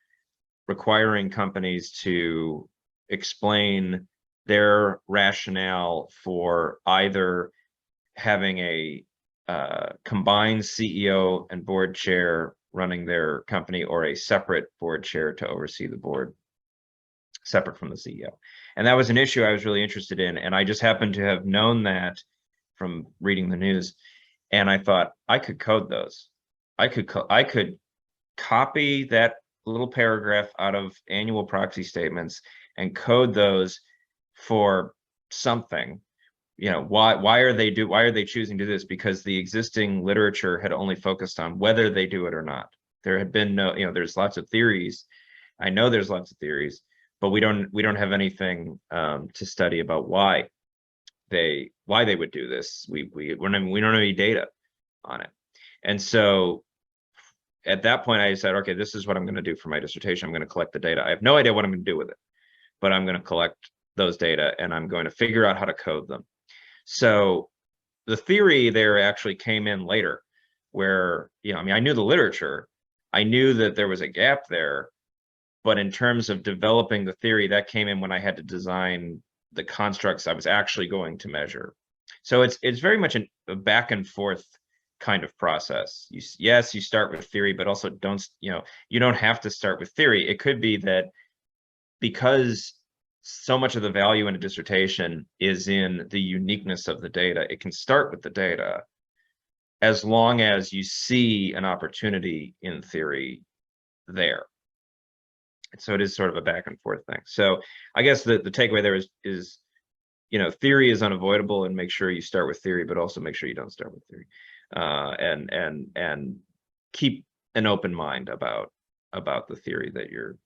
requiring companies to explain their rationale for either having a combined CEO and board chair running their company, or a separate board chair to oversee the board separate from the CEO. And that was an issue I was really interested in. And I just happened to have known that from reading the news. And I thought I could code those. I could copy that little paragraph out of annual proxy statements and code those for something. Why are they choosing to do this? Because the existing literature had only focused on whether they do it or not. There had been no, there's lots of theories. I know there's lots of theories, but we don't have anything to study about why they would do this. We don't have any data on it. And so at that point, I said, okay, this is what I'm going to do for my dissertation. I'm going to collect the data. I have no idea what I'm going to do with it, but I'm going to collect those data and I'm going to figure out how to code them. So the theory there actually came in later, where, I knew the literature, I knew that there was a gap there, but in terms of developing the theory, that came in when I had to design the constructs I was actually going to measure. So it's very much a back and forth kind of process. Yes, you start with theory, but also you don't have to start with theory. It could be that because so much of the value in a dissertation is in the uniqueness of the data, it can start with the data, as long as you see an opportunity in theory there. So it is sort of a back and forth thing. So I guess the takeaway there is, you know, theory is unavoidable, and make sure you start with theory, but also make sure you don't start with theory, and keep an open mind about the theory that you're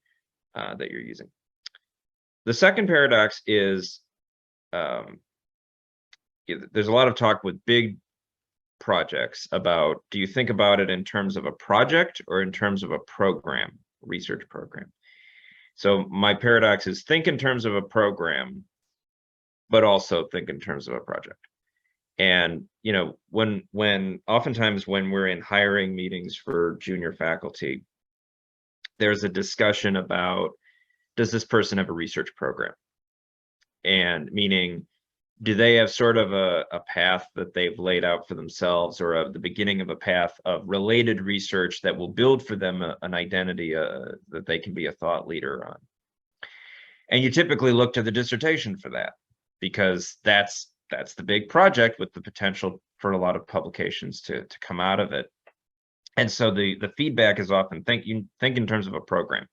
using. The second paradox is there's a lot of talk with big projects about, do you think about it in terms of a project or in terms of a program, research program? So my paradox is, think in terms of a program, but also think in terms of a project. And, you know, when oftentimes when we're in hiring meetings for junior faculty, there's a discussion about, does this person have a research program? And meaning, do they have sort of a path that they've laid out for themselves, or the beginning of a path of related research that will build for them an identity that they can be a thought leader on? And you typically look to the dissertation for that, because that's the big project with the potential for a lot of publications to come out of it. And so the feedback is often, think in terms of a program.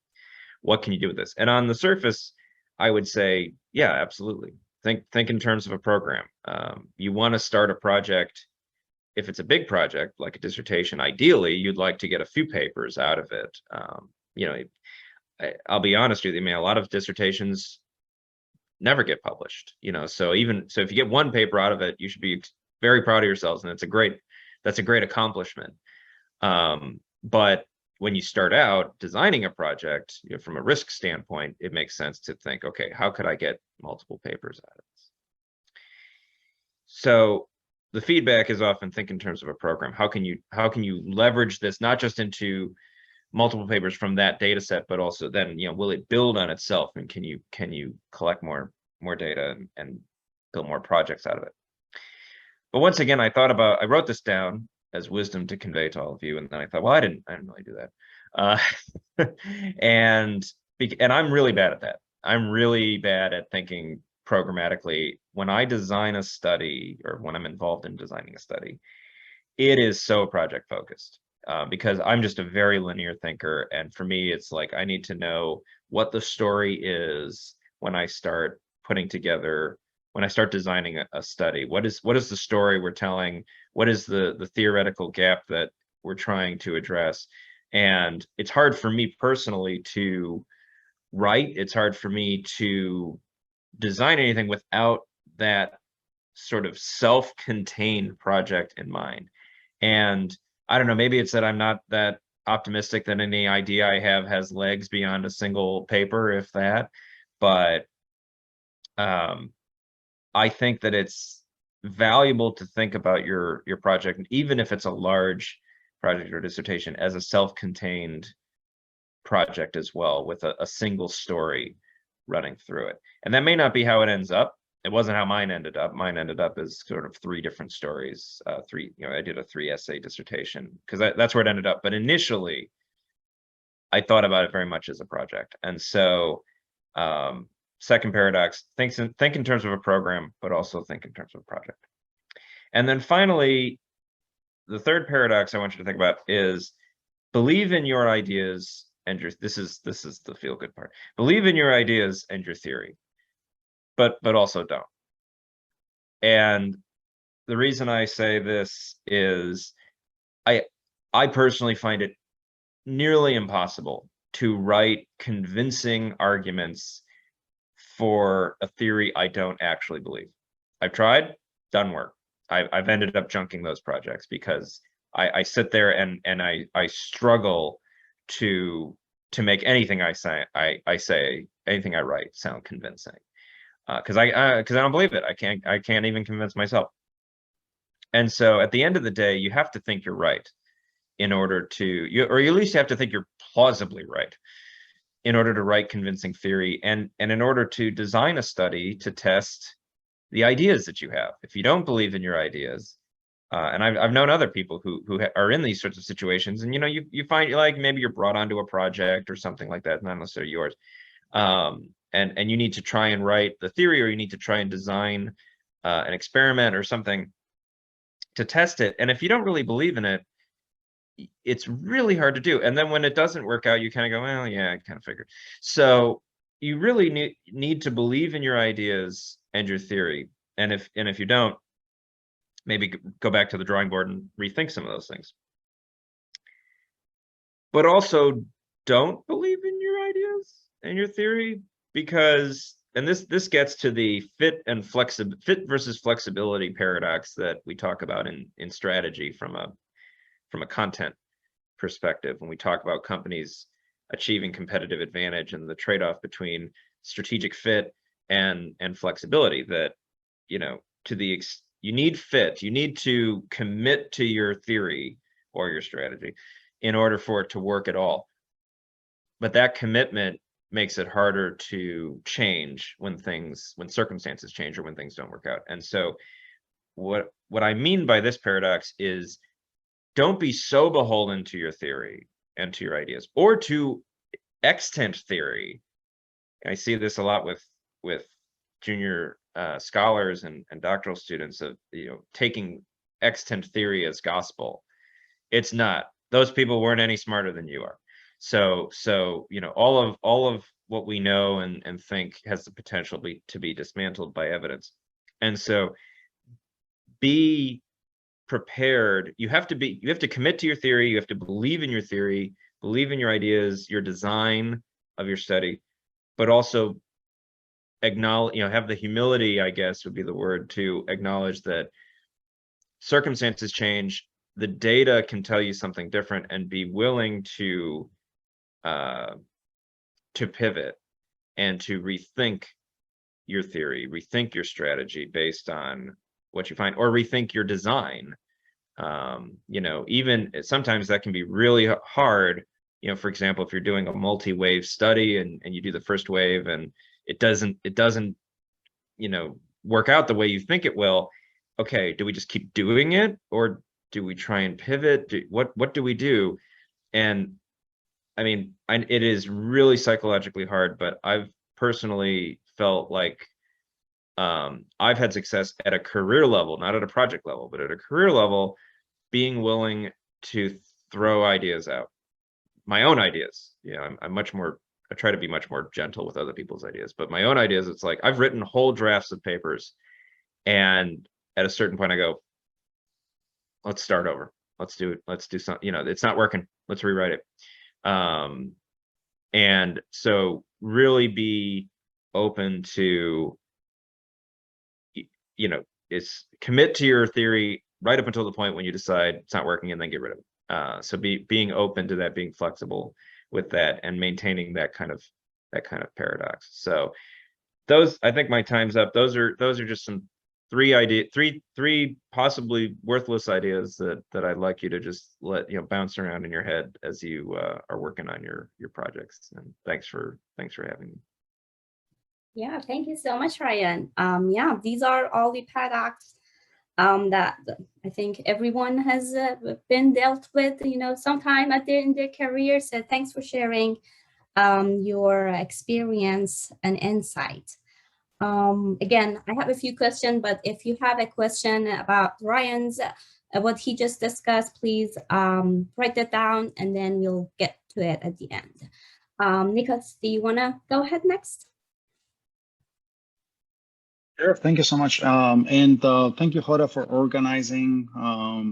What can you do with this? And on the surface, I would say, yeah, absolutely. Think in terms of a program. You want to start a project. If it's a big project like a dissertation, ideally you'd like to get a few papers out of it. You know, I'll be honest with you, I mean, a lot of dissertations never get published, you know, so if you get one paper out of it, you should be very proud of yourselves, and that's a great accomplishment. But when you start out designing a project, you know, from a risk standpoint, it makes sense to think, okay, how could I get multiple papers out of this? So the feedback is often, think in terms of a program. How can you leverage this not just into multiple papers from that data set, but also then, you know, will it build on itself, and can you collect more data and build more projects out of it? But once again, I wrote this down as wisdom to convey to all of you, and then I thought, well, I didn't really do that, and I'm really bad at that. I'm really bad at thinking programmatically. When I design a study, or when I'm involved in designing a study, it is so project focused, because I'm just a very linear thinker, and for me, it's like I need to know what the story is when I start designing a study. What is the story we're telling? What is the theoretical gap that we're trying to address? And it's hard for me personally to write. It's hard for me to design anything without that sort of self-contained project in mind. And I don't know, maybe it's that I'm not that optimistic that any idea I have has legs beyond a single paper, if that. But I think that it's valuable to think about your project, even if it's a large project or dissertation, as a self-contained project as well, with a single story running through it. And that may not be how it ends up. It wasn't how mine ended up. Mine ended up as sort of 3 different stories. I did a 3-essay dissertation, because that's where it ended up. But initially, I thought about it very much as a project. And so, second paradox, think in terms of a program, but also think in terms of a project. And then finally, the third paradox I want you to think about is, believe in your ideas and this is the feel good part. Believe in your ideas and your theory, but also don't. And the reason I say this is, I personally find it nearly impossible to write convincing arguments for a theory I don't actually believe. I've tried, doesn't work. I've ended up junking those projects, because I sit there and I struggle to make anything I say anything I write sound convincing, because I don't believe it. I can't even convince myself. And so at the end of the day, you have to think you're right in order to, or you at least have to think you're plausibly right in order to write convincing theory, and in order to design a study to test the ideas that you have. If you don't believe in your ideas, and I've known other people who are in these sorts of situations, and you find, like, maybe you're brought onto a project or something like that, not necessarily yours, and you need to try and write the theory, or you need to try and design an experiment or something to test it. And if you don't really believe in it, it's really hard to do. And then when it doesn't work out, you kind of go, well, yeah, I kind of figured. So you really need to believe in your ideas and your theory. And if you don't, maybe go back to the drawing board and rethink some of those things. But also don't believe in your ideas and your theory, because, and this gets to the fit versus flexibility paradox that we talk about in strategy from a content perspective, when we talk about companies achieving competitive advantage and the trade-off between strategic fit and flexibility. That, you know, you need fit, you need to commit to your theory or your strategy in order for it to work at all. But that commitment makes it harder to change when circumstances change or when things don't work out. And so what I mean by this paradox is, don't be so beholden to your theory and to your ideas, or to extant theory. I see this a lot with junior scholars and doctoral students, of, you know, taking extant theory as gospel. It's not. Those people weren't any smarter than you are. So you know, all of what we know and think has the potential to be dismantled by evidence. And so be prepared. You have to commit to your theory. You have to believe in your theory, believe in your ideas, your design of your study, but also acknowledge, you know, have the humility, I guess would be the word, to acknowledge that circumstances change. The data can tell you something different, and be willing to pivot and to rethink your theory, rethink your strategy based on what you find, or rethink your design. You know, even sometimes that can be really hard. You know, for example, if you're doing a multi-wave study and you do the first wave and it doesn't, you know, work out the way you think it will. Okay, do we just keep doing it, or do we try and pivot? What do we do? And I mean, it is really psychologically hard, but I've personally felt like I've had success at a career level, not at a project level, but at a career level, being willing to throw ideas out, my own ideas. You know, I try to be much more gentle with other people's ideas, but my own ideas, it's like I've written whole drafts of papers, and at a certain point I go, let's start over. Let's do something, you know, it's not working. Let's rewrite it. And so really be open to, you know, commit to your theory right up until the point when you decide it's not working, and then get rid of it. So being open to that, being flexible with that, and maintaining that kind of paradox. So those, I think my time's up. Those are just some three possibly worthless ideas that I'd like you to just let, you know, bounce around in your head as you are working on your projects. And thanks for having me. Yeah, thank you so much, Ryan. Yeah, these are all the paradoxes that I think everyone has been dealt with, you know, sometime in their career. So thanks for sharing your experience and insight. Again, I have a few questions, but if you have a question about Ryan's, what he just discussed, please write that down, and then we'll get to it at the end. Nicholas, do you want to go ahead next? Sure. Thank you so much. And thank you, Hoda, for organizing,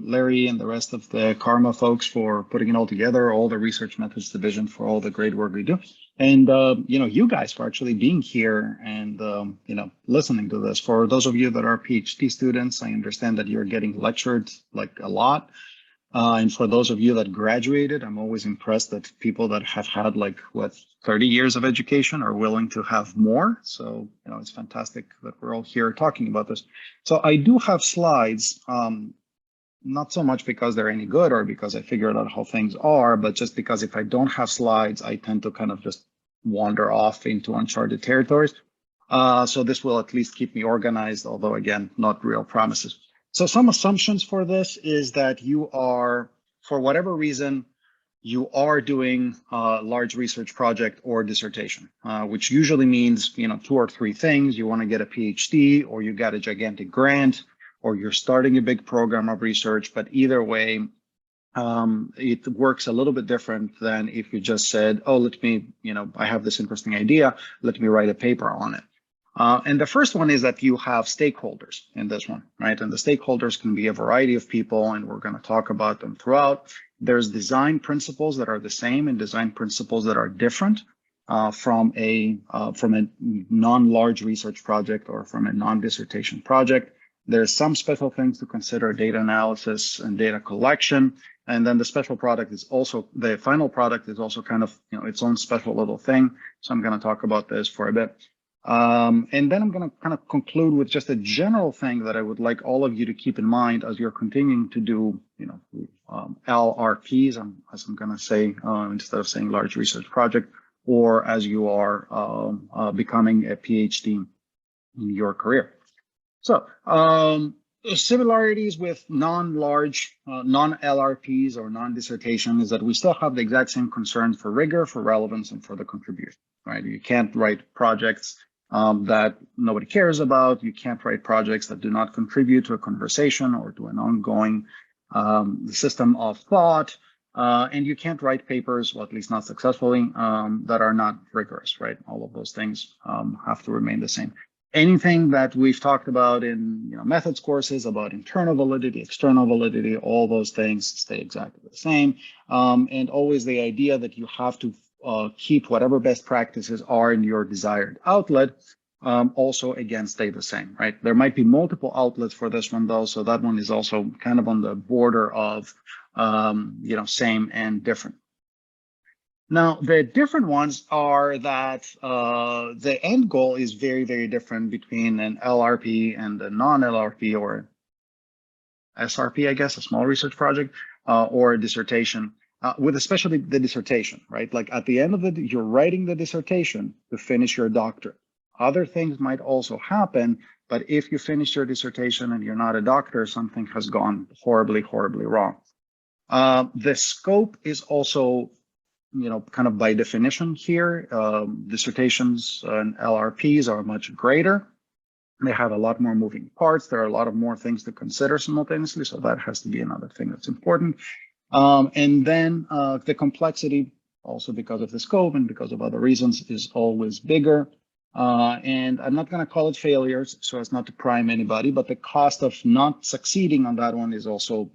Larry and the rest of the Karma folks for putting it all together, all the research methods division for all the great work we do. And, you know, you guys for actually being here and, you know, listening to this. For those of you that are PhD students, I understand that you're getting lectured like a lot. And for those of you that graduated, I'm always impressed that people that have had like, 30 years of education are willing to have more. So, you know, it's fantastic that we're all here talking about this. So I do have slides, not so much because they're any good or because I figured out how things are, but just because if I don't have slides, I tend to kind of just wander off into uncharted territories. So this will at least keep me organized, although again, not real promises. So some assumptions for this is that you are, for whatever reason, you are doing a large research project or dissertation, which usually means, you know, 2 or 3 things. You want to get a PhD, or you got a gigantic grant, or you're starting a big program of research. But either way, it works a little bit different than if you just said, oh, let me, I have this interesting idea, let me write a paper on it. And the first one is that you have stakeholders in this one, right? And the stakeholders can be a variety of people, and we're going to talk about them throughout. There's design principles that are the same and design principles that are different from a non-large research project or from a non-dissertation project. There's some special things to consider: data analysis and data collection. And then the special product is also, the final product is also kind of, its own special little thing. So I'm going to talk about this for a bit. And then I'm going to kind of conclude with just a general thing that I would like all of you to keep in mind as you're continuing to do, LRPs, as I'm going to say, instead of saying large research project, or as you are becoming a PhD in your career. So, similarities with non-large, non-LRPs or non-dissertation is that we still have the exact same concerns for rigor, for relevance, and for the contribution, right? You can't write projects that nobody cares about. You can't write projects that do not contribute to a conversation or to an ongoing system of thought. And you can't write papers, well, at least not successfully, that are not rigorous, right? All of those things have to remain the same. Anything that we've talked about in methods courses about internal validity, external validity, all those things stay exactly the same. And always the idea that you have to keep whatever best practices are in your desired outlet also again stay the same, right? There might be multiple outlets for this one though, so that one is also kind of on the border of same and different. Now, the different ones are that the end goal is very, very different between an LRP and a non-LRP, or SRP, I guess, a small research project, or a dissertation, with especially the dissertation, right? Like at the end of it, you're writing the dissertation to finish your doctorate. Other things might also happen, but if you finish your dissertation and you're not a doctor, something has gone horribly, horribly wrong. The scope is also kind of by definition here, dissertations and LRPs are much greater. They have a lot more moving parts. There are a lot of more things to consider simultaneously. So that has to be another thing that's important. And then the complexity, also because of the scope and because of other reasons, is always bigger. And I'm not going to call it failures so as not to prime anybody, but the cost of not succeeding on that one is also,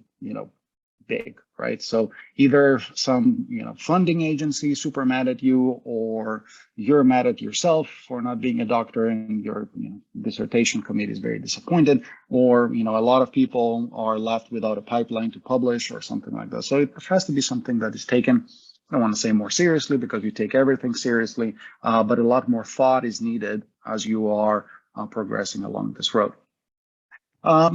big, right? So either some, funding agency super mad at you, or you're mad at yourself for not being a doctor and your dissertation committee is very disappointed, or, a lot of people are left without a pipeline to publish or something like that. So it has to be something that is taken, I don't want to say more seriously because you take everything seriously, but a lot more thought is needed as you are progressing along this road.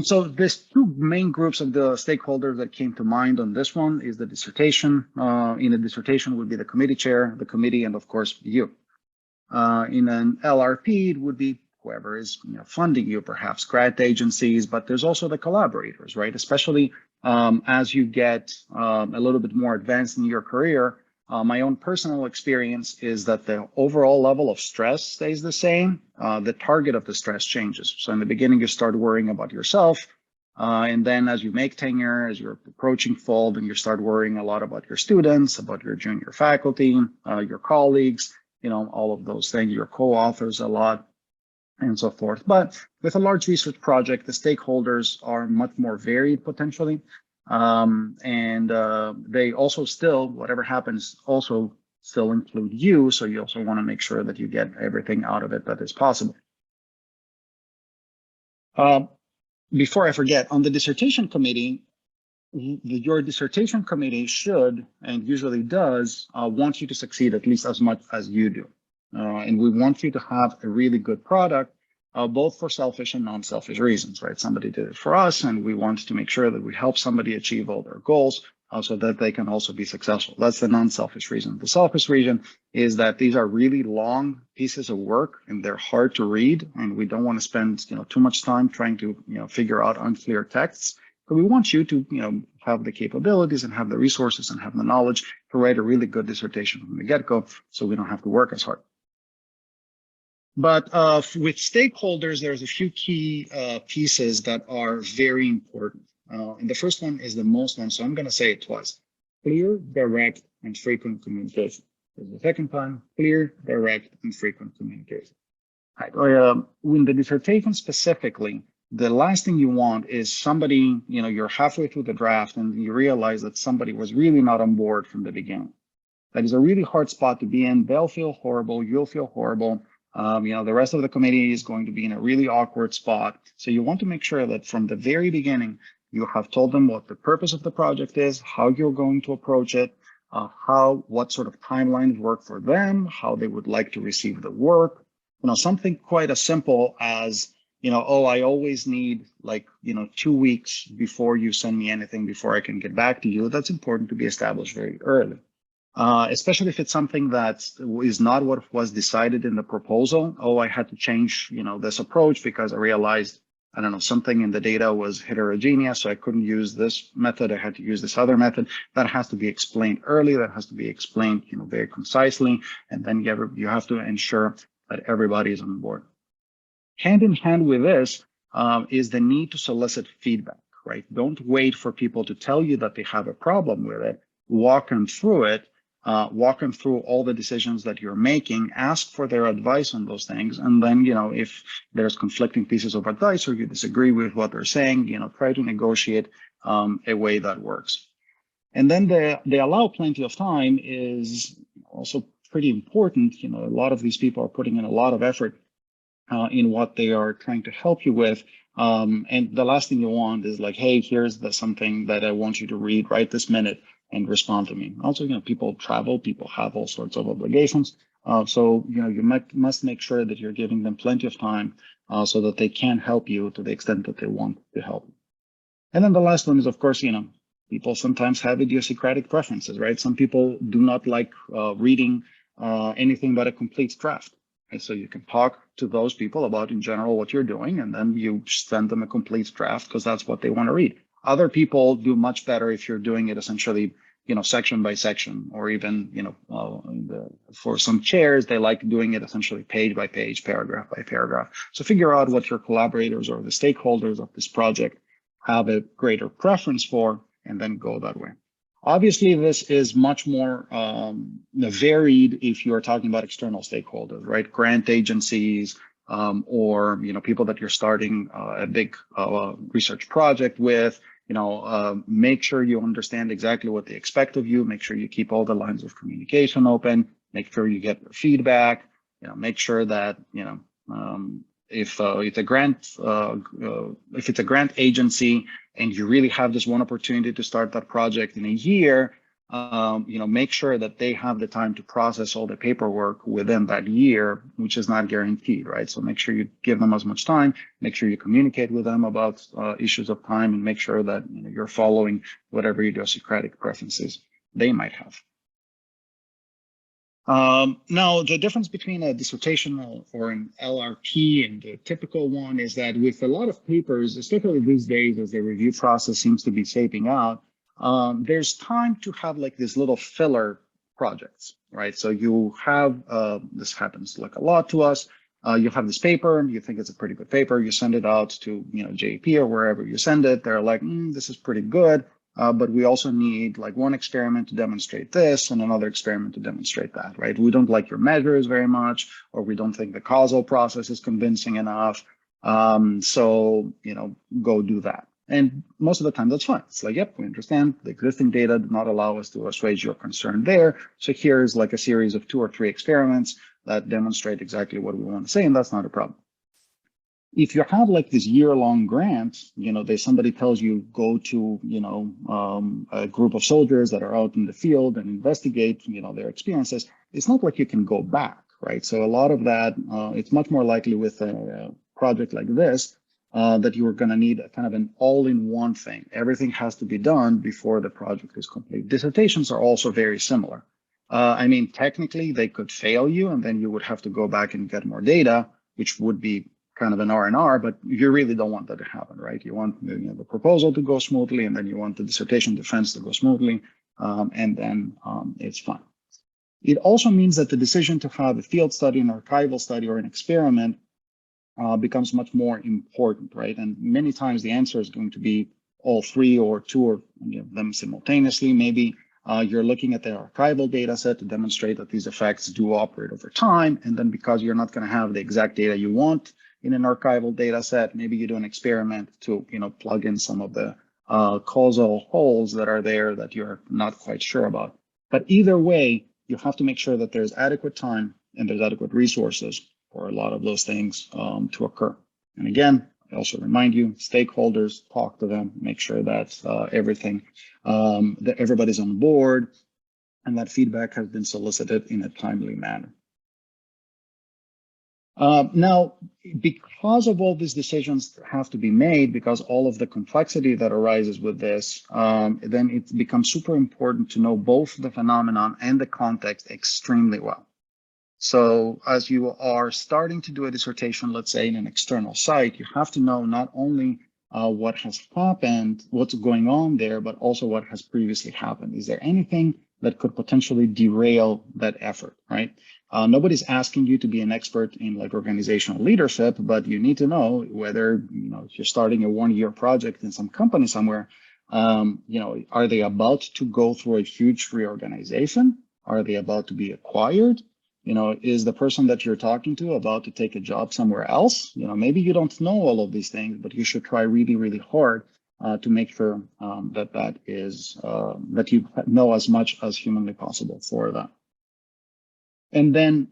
So there's two main groups of the stakeholders that came to mind on this one is the dissertation. In a dissertation would be the committee chair, the committee, and of course you. In an LRP, it would be whoever is funding you, perhaps grant agencies, but there's also the collaborators, right? Especially as you get a little bit more advanced in your career. My own personal experience is that the overall level of stress stays the same. The target of the stress changes. So in the beginning, you start worrying about yourself. And then as you make tenure, as you're approaching fall, then you start worrying a lot about your students, about your junior faculty, your colleagues, all of those things, your co-authors a lot, and so forth. But with a large research project, the stakeholders are much more varied potentially. And they also still, whatever happens, also still include you. So you also want to make sure that you get everything out of it that is possible. Before I forget, on the dissertation committee, your dissertation committee should, and usually does, want you to succeed at least as much as you do. And we want you to have a really good product, both for selfish and non-selfish reasons, right? Somebody did it for us, and we want to make sure that we help somebody achieve all their goals so that they can also be successful. That's the non-selfish reason. The selfish reason is that these are really long pieces of work and they're hard to read, and we don't want to spend too much time trying to figure out unclear texts. So we want you to have the capabilities and have the resources and have the knowledge to write a really good dissertation from the get-go, so we don't have to work as hard. But with stakeholders, there's a few key pieces that are very important. And the first one is the most one, so I'm going to say it twice. Clear, direct, and frequent communication. The second time, clear, direct, and frequent communication. Right. In the dissertation specifically, the last thing you want is somebody, you're halfway through the draft and you realize that somebody was really not on board from the beginning. That is a really hard spot to be in. They'll feel horrible. You'll feel horrible. The rest of the committee is going to be in a really awkward spot. So you want to make sure that from the very beginning, you have told them what the purpose of the project is, how you're going to approach it, what sort of timelines work for them, how they would like to receive the work. Something quite as simple as, I always need 2 weeks before you send me anything before I can get back to you. That's important to be established very early. Especially if it's something that is not what was decided in the proposal. I had to change, this approach because I realized, something in the data was heterogeneous, so I couldn't use this method. I had to use this other method. That has to be explained early. That has to be explained, very concisely. And then you have to ensure that everybody is on board. Hand in hand with this is the need to solicit feedback, right? Don't wait for people to tell you that they have a problem with it. Walk them through it. Walk them through all the decisions that you're making, ask for their advice on those things. And then, if there's conflicting pieces of advice or you disagree with what they're saying, try to negotiate a way that works. And then the allow plenty of time is also pretty important. A lot of these people are putting in a lot of effort in what they are trying to help you with. And the last thing you want is hey, here's something that I want you to read right this minute and respond to me. Also, people travel, people have all sorts of obligations. So, you must make sure that you're giving them plenty of time so that they can help you to the extent that they want to help. And then the last one is, of course, people sometimes have idiosyncratic preferences, right? Some people do not like reading anything but a complete draft. And so you can talk to those people about, in general, what you're doing, and then you send them a complete draft because that's what they want to read. Other people do much better if you're doing it essentially, section by section, or even, for some chairs, they like doing it essentially page by page, paragraph by paragraph. So figure out what your collaborators or the stakeholders of this project have a greater preference for, and then go that way. Obviously, this is much more varied if you're talking about external stakeholders, right? Grant agencies, or people that you're starting a big research project with. Make sure you understand exactly what they expect of you. Make sure you keep all the lines of communication open. Make sure you get their feedback. Make sure that if it's a grant agency and you really have this one opportunity to start that project in a year, make sure that they have the time to process all the paperwork within that year, which is not guaranteed, right? So make sure you give them as much time, make sure you communicate with them about issues of time, and make sure that you're following whatever idiosyncratic preferences they might have. Now, the difference between a dissertation or an LRP and the typical one is that with a lot of papers, especially these days as the review process seems to be shaping out, there's time to have these little filler projects, right? So you have, this happens a lot to us, you have this paper, you think it's a pretty good paper, you send it out to JP or wherever you send it, they're like, this is pretty good. But we also need one experiment to demonstrate this and another experiment to demonstrate that, right? We don't like your measures very much, or we don't think the causal process is convincing enough. So, go do that. And most of the time that's fine. It's yep, we understand the existing data did not allow us to assuage your concern there. So here's a series of 2 or 3 experiments that demonstrate exactly what we want to say, and that's not a problem. If you have this year-long grant, somebody tells you go to, a group of soldiers that are out in the field and investigate, their experiences. It's not like you can go back, right? So a lot of that, it's much more likely with a project like this that you are going to need kind of an all-in-one thing. Everything has to be done before the project is complete. Dissertations are also very similar. Technically, they could fail you, and then you would have to go back and get more data, which would be kind of an R&R, but you really don't want that to happen, right? You want the proposal to go smoothly, and then you want the dissertation defense to go smoothly, and then it's fine. It also means that the decision to have a field study, an archival study, or an experiment becomes much more important, right? And many times the answer is going to be all three or two or of them simultaneously. Maybe you're looking at the archival data set to demonstrate that these effects do operate over time. And then because you're not going to have the exact data you want in an archival data set, maybe you do an experiment to plug in some of the causal holes that are there that you're not quite sure about. But either way, you have to make sure that there's adequate time and there's adequate resources for a lot of those things to occur. And again, I also remind you, stakeholders, talk to them, make sure that that everybody's on board and that feedback has been solicited in a timely manner. Now, because of all these decisions have to be made, because all of the complexity that arises with this, then it becomes super important to know both the phenomenon and the context extremely well. So as you are starting to do a dissertation, let's say in an external site, you have to know not only what has happened, what's going on there, but also what has previously happened. Is there anything that could potentially derail that effort, right? Nobody's asking you to be an expert in like organizational leadership, but you need to know whether, if you're starting a one-year project in some company somewhere, are they about to go through a huge reorganization? Are they about to be acquired? Is the person that you're talking to about to take a job somewhere else? Maybe you don't know all of these things, but you should try really, really hard to make sure that you know as much as humanly possible for that. And then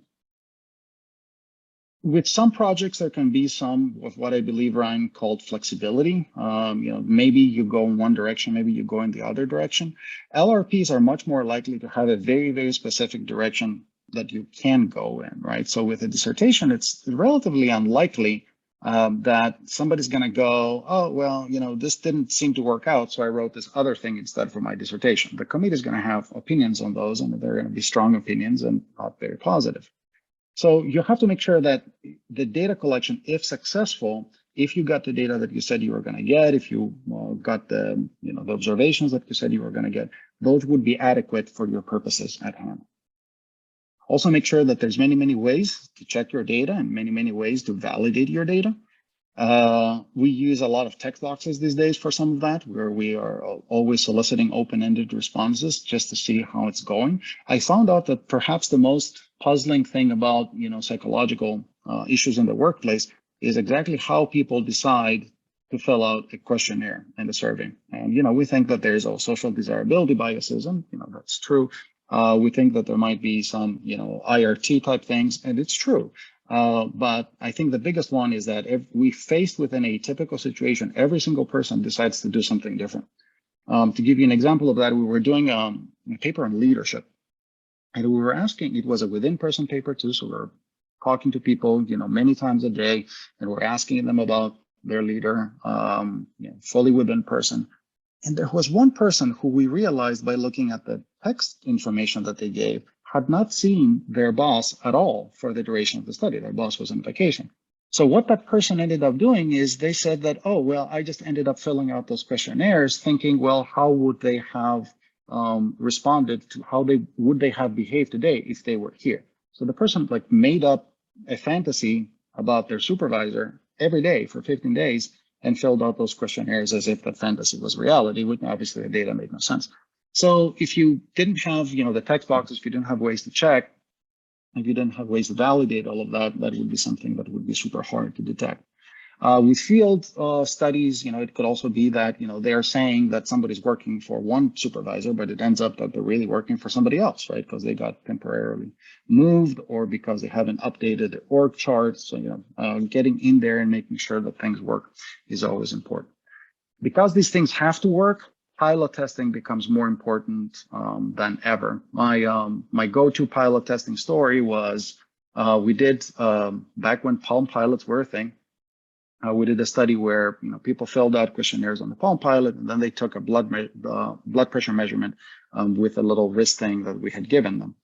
with some projects, there can be some of what I believe Ryan called flexibility. Maybe you go in one direction, maybe you go in the other direction. LRPs are much more likely to have a very, very specific direction that you can go in, right? So with a dissertation, it's relatively unlikely that somebody's going to go, oh, well, this didn't seem to work out, so I wrote this other thing instead for my dissertation. The committee is going to have opinions on those, and they're going to be strong opinions and not very positive. So you have to make sure that the data collection, if successful, if you got the data that you said you were going to get, if you got the observations that you said you were going to get, those would be adequate for your purposes at hand. Also make sure that there's many, many ways to check your data and many, many ways to validate your data. We use a lot of text boxes these days for some of that, where we are always soliciting open-ended responses just to see how it's going. I found out that perhaps the most puzzling thing about psychological issues in the workplace is exactly how people decide to fill out a questionnaire and a survey. And we think that there's social desirability biases, and that's true. We think that there might be some, IRT type things, and it's true. But I think the biggest one is that if we faced with an atypical situation, every single person decides to do something different. To give you an example of that, we were doing a paper on leadership, and we were asking, it was a within-person paper too, so we're talking to people, many times a day, and we're asking them about their leader, fully within person. And there was one person who we realized by looking at the text information that they gave had not seen their boss at all for the duration of the study. Their boss was on vacation. So what that person ended up doing is they said that, oh, well, I just ended up filling out those questionnaires thinking, well, how would they have responded to would they have behaved today if they were here? So the person made up a fantasy about their supervisor every day for 15 days and filled out those questionnaires as if that fantasy was reality, which obviously the data made no sense. So if you didn't have, the text boxes, if you didn't have ways to check, if you didn't have ways to validate all of that, that would be something that would be super hard to detect. With field studies, it could also be that, they are saying that somebody's working for one supervisor, but it ends up that they're really working for somebody else, right? Because they got temporarily moved or because they haven't updated the org chart. So, getting in there and making sure that things work is always important. Because these things have to work, pilot testing becomes more important than ever. My go-to pilot testing story was we did, back when Palm Pilots were a thing, we did a study where people filled out questionnaires on the Palm Pilot, and then they took a blood pressure measurement with a little wrist thing that we had given them.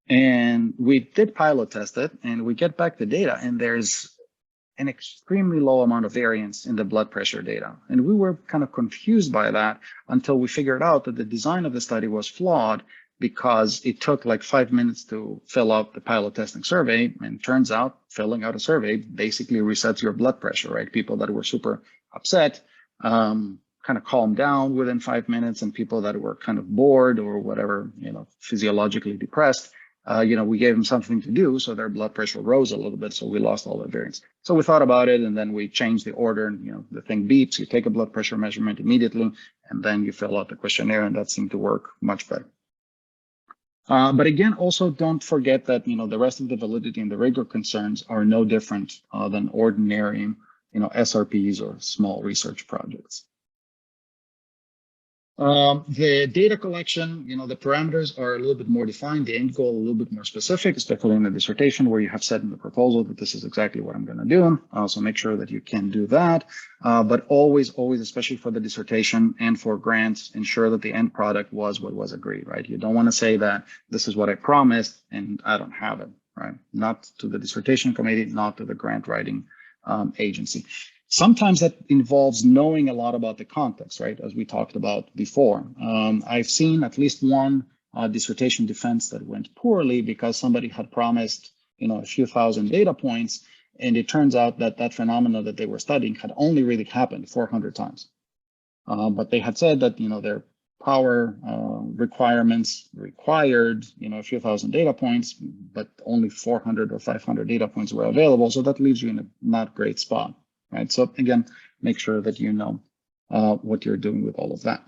And we did pilot test it, and we get back the data, and there's an extremely low amount of variance in the blood pressure data. And we were kind of confused by that until we figured out that the design of the study was flawed because it took like 5 minutes to fill out the pilot testing survey. And turns out filling out a survey basically resets your blood pressure, right? People that were super upset kind of calmed down within 5 minutes, and people that were kind of bored or whatever, physiologically depressed, we gave them something to do, so their blood pressure rose a little bit, so we lost all the variance. So we thought about it, and then we changed the order, and the thing beeps, you take a blood pressure measurement immediately, and then you fill out the questionnaire, and that seemed to work much better. But again, also don't forget that, the rest of the validity and the rigor concerns are no different than ordinary, SRPs or small research projects. The data collection, the parameters are a little bit more defined, the end goal a little bit more specific, especially in the dissertation where you have said in the proposal that this is exactly what I'm going to do. So make sure that you can do that. But always, especially for the dissertation and for grants, ensure that the end product was what was agreed, right? You don't want to say that this is what I promised and I don't have it, right? Not to the dissertation committee, not to the grant writing agency. Sometimes that involves knowing a lot about the context, right? As we talked about before. I've seen at least one dissertation defense that went poorly because somebody had promised, a few thousand data points, and it turns out that that phenomena that they were studying had only really happened 400 times. But they had said that, their power requirements required, a few thousand data points, but only 400 or 500 data points were available. So that leaves you in a not great spot. Right. So again, make sure that you know what you're doing with all of that.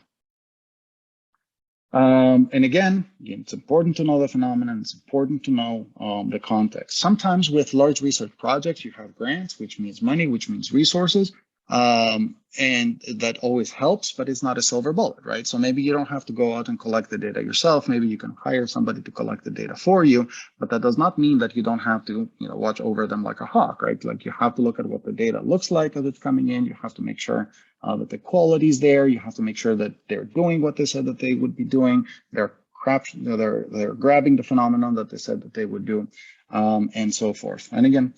And again, it's important to know the phenomenon. It's important to know the context. Sometimes with large research projects, you have grants, which means money, which means resources. And that always helps, but it's not a silver bullet, right? So maybe you don't have to go out and collect the data yourself. Maybe you can hire somebody to collect the data for you, but that does not mean that you don't have to, watch over them like a hawk, right? Like you have to look at what the data looks like as it's coming in. You have to make sure that the quality is there. You have to make sure that they're doing what they said that they would be doing. They're grabbing the phenomenon that they said that they would do, and so forth. And again,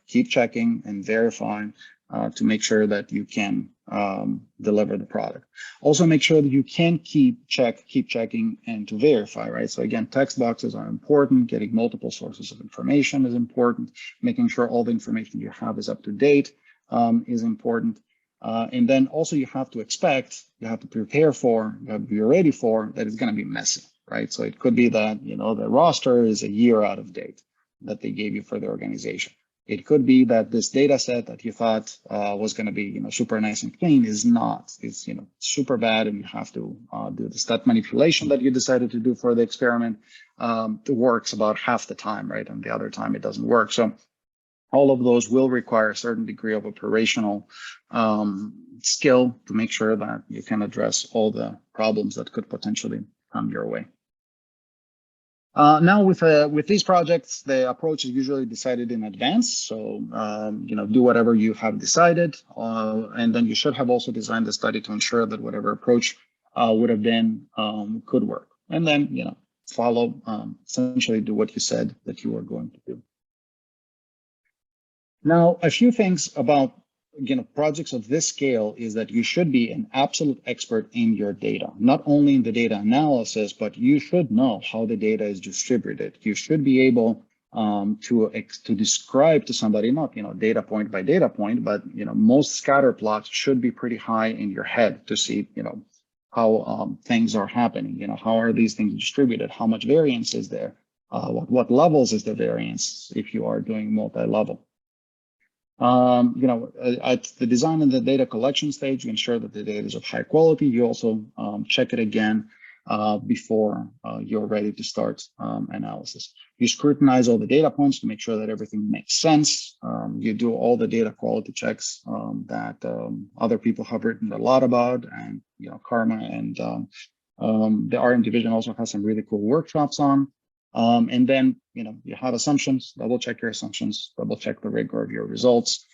keep checking and verifying to make sure that you can deliver the product. Also make sure that you can keep checking and to verify, right? So again, text boxes are important. Getting multiple sources of information is important. Making sure all the information you have is up to date is important. And then also you have to prepare for, you have to be ready for that it's going to be messy, right? So it could be that, the roster is a year out of date that they gave you for the organization. It could be that this data set that you thought was going to be, super nice and clean is not. It's, super bad, and you have to do the stat manipulation that you decided to do for the experiment. It works about half the time, right? And the other time it doesn't work. So all of those will require a certain degree of operational skill to make sure that you can address all the problems that could potentially come your way. Now with these projects, the approach is usually decided in advance. So, do whatever you have decided, and then you should have also designed the study to ensure that whatever approach would have been could work. And then, follow, essentially do what you said that you were going to do. Now, a few things about projects of this scale is that you should be an absolute expert in your data, not only in the data analysis, but you should know how the data is distributed. You should be able to describe to somebody, not, data point by data point, but, most scatter plots should be pretty high in your head to see, how things are happening, how are these things distributed? How much variance is there? What levels is the variance if you are doing multi-level? At the design and the data collection stage, you ensure that the data is of high quality. You also check it again before you're ready to start analysis. You scrutinize all the data points to make sure that everything makes sense. You do all the data quality checks that other people have written a lot about, and Karma and the RM division also has some really cool workshops on. And then, you have assumptions, double check your assumptions, double check the rigor of your results.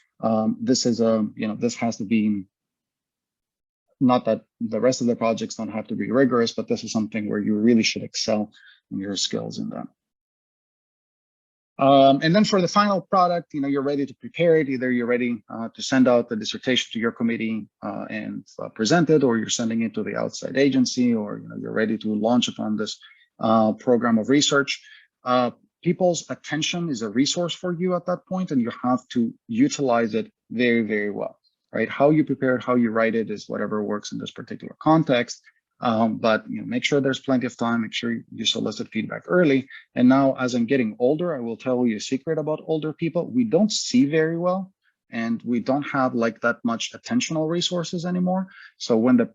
This is this has to be, not that the rest of the projects don't have to be rigorous, but this is something where you really should excel in your skills in that. And then for the final product, you're ready to prepare it. Either you're ready to send out the dissertation to your committee and present it, or you're sending it to the outside agency, or you're ready to launch upon this program of research. People's attention is a resource for you at that point, and you have to utilize it very, very well, right? How you prepare it, how you write it is whatever works in this particular context. But make sure there's plenty of time, make sure you solicit feedback early. And now, as I'm getting older, I will tell you a secret about older people. We don't see very well, and we don't have like that much attentional resources anymore. So when the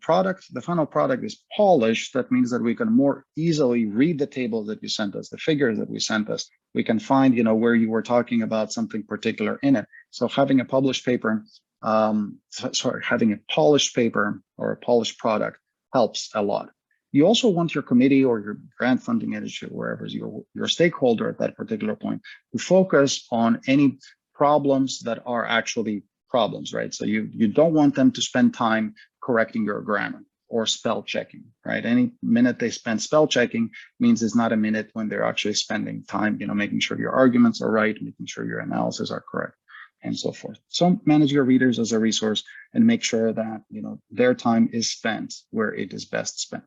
final product is polished, that means that we can more easily read the tables that you sent us, the figures that we sent us. We can find, where you were talking about something particular in it. So having a published paper, having a polished paper or a polished product helps a lot. You also want your committee or your grant funding agency, wherever is your stakeholder at that particular point, to focus on any problems that are actually problems, right? So you don't want them to spend time correcting your grammar or spell checking, right? Any minute they spend spell checking means it's not a minute when they're actually spending time, making sure your arguments are right, making sure your analysis are correct, and so forth. So manage your readers as a resource and make sure that, their time is spent where it is best spent.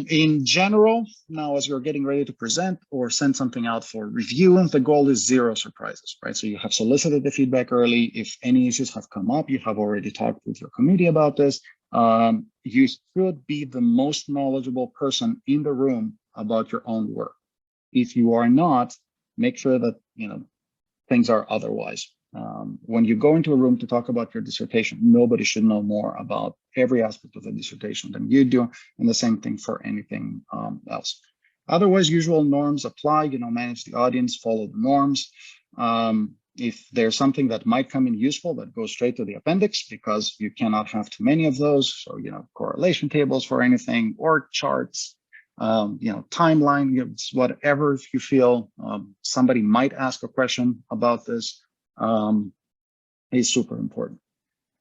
In general, now as you're getting ready to present or send something out for review, the goal is 0 surprises, right? So you have solicited the feedback early. If any issues have come up, you have already talked with your committee about this. You should be the most knowledgeable person in the room about your own work. If you are not, make sure that, things are otherwise. When you go into a room to talk about your dissertation, nobody should know more about every aspect of the dissertation than you do, and the same thing for anything else. Otherwise, usual norms apply, manage the audience, follow the norms. If there's something that might come in useful, that goes straight to the appendix, because you cannot have too many of those. So, correlation tables for anything, or charts, timeline, whatever you feel somebody might ask a question about this is super important.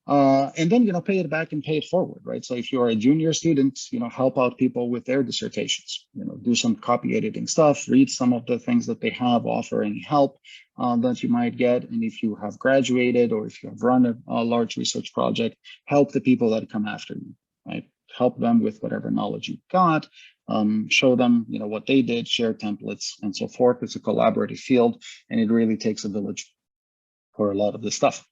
And then, pay it back and pay it forward, right? So if you're a junior student, help out people with their dissertations, do some copy editing stuff, read some of the things that they have, offer any help that you might get. And if you have graduated or if you have run a large research project, help the people that come after you, right? Help them with whatever knowledge you've got, show them, what they did, share templates and so forth. It's a collaborative field, and it really takes a village for a lot of this stuff.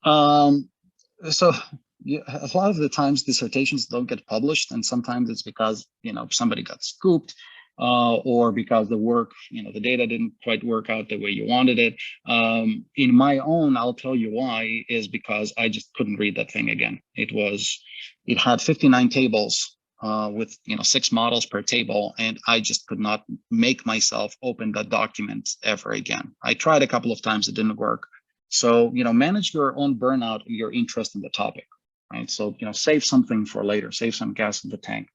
So a lot of the times dissertations don't get published, and sometimes it's because, somebody got scooped or because the work, the data didn't quite work out the way you wanted it. In my own, I'll tell you why, is because I just couldn't read that thing again. It had 59 tables with 6 models per table, and I just could not make myself open that document ever again. I tried a couple of times, it didn't work. So, manage your own burnout, your interest in the topic, right? So, save something for later, save some gas in the tank.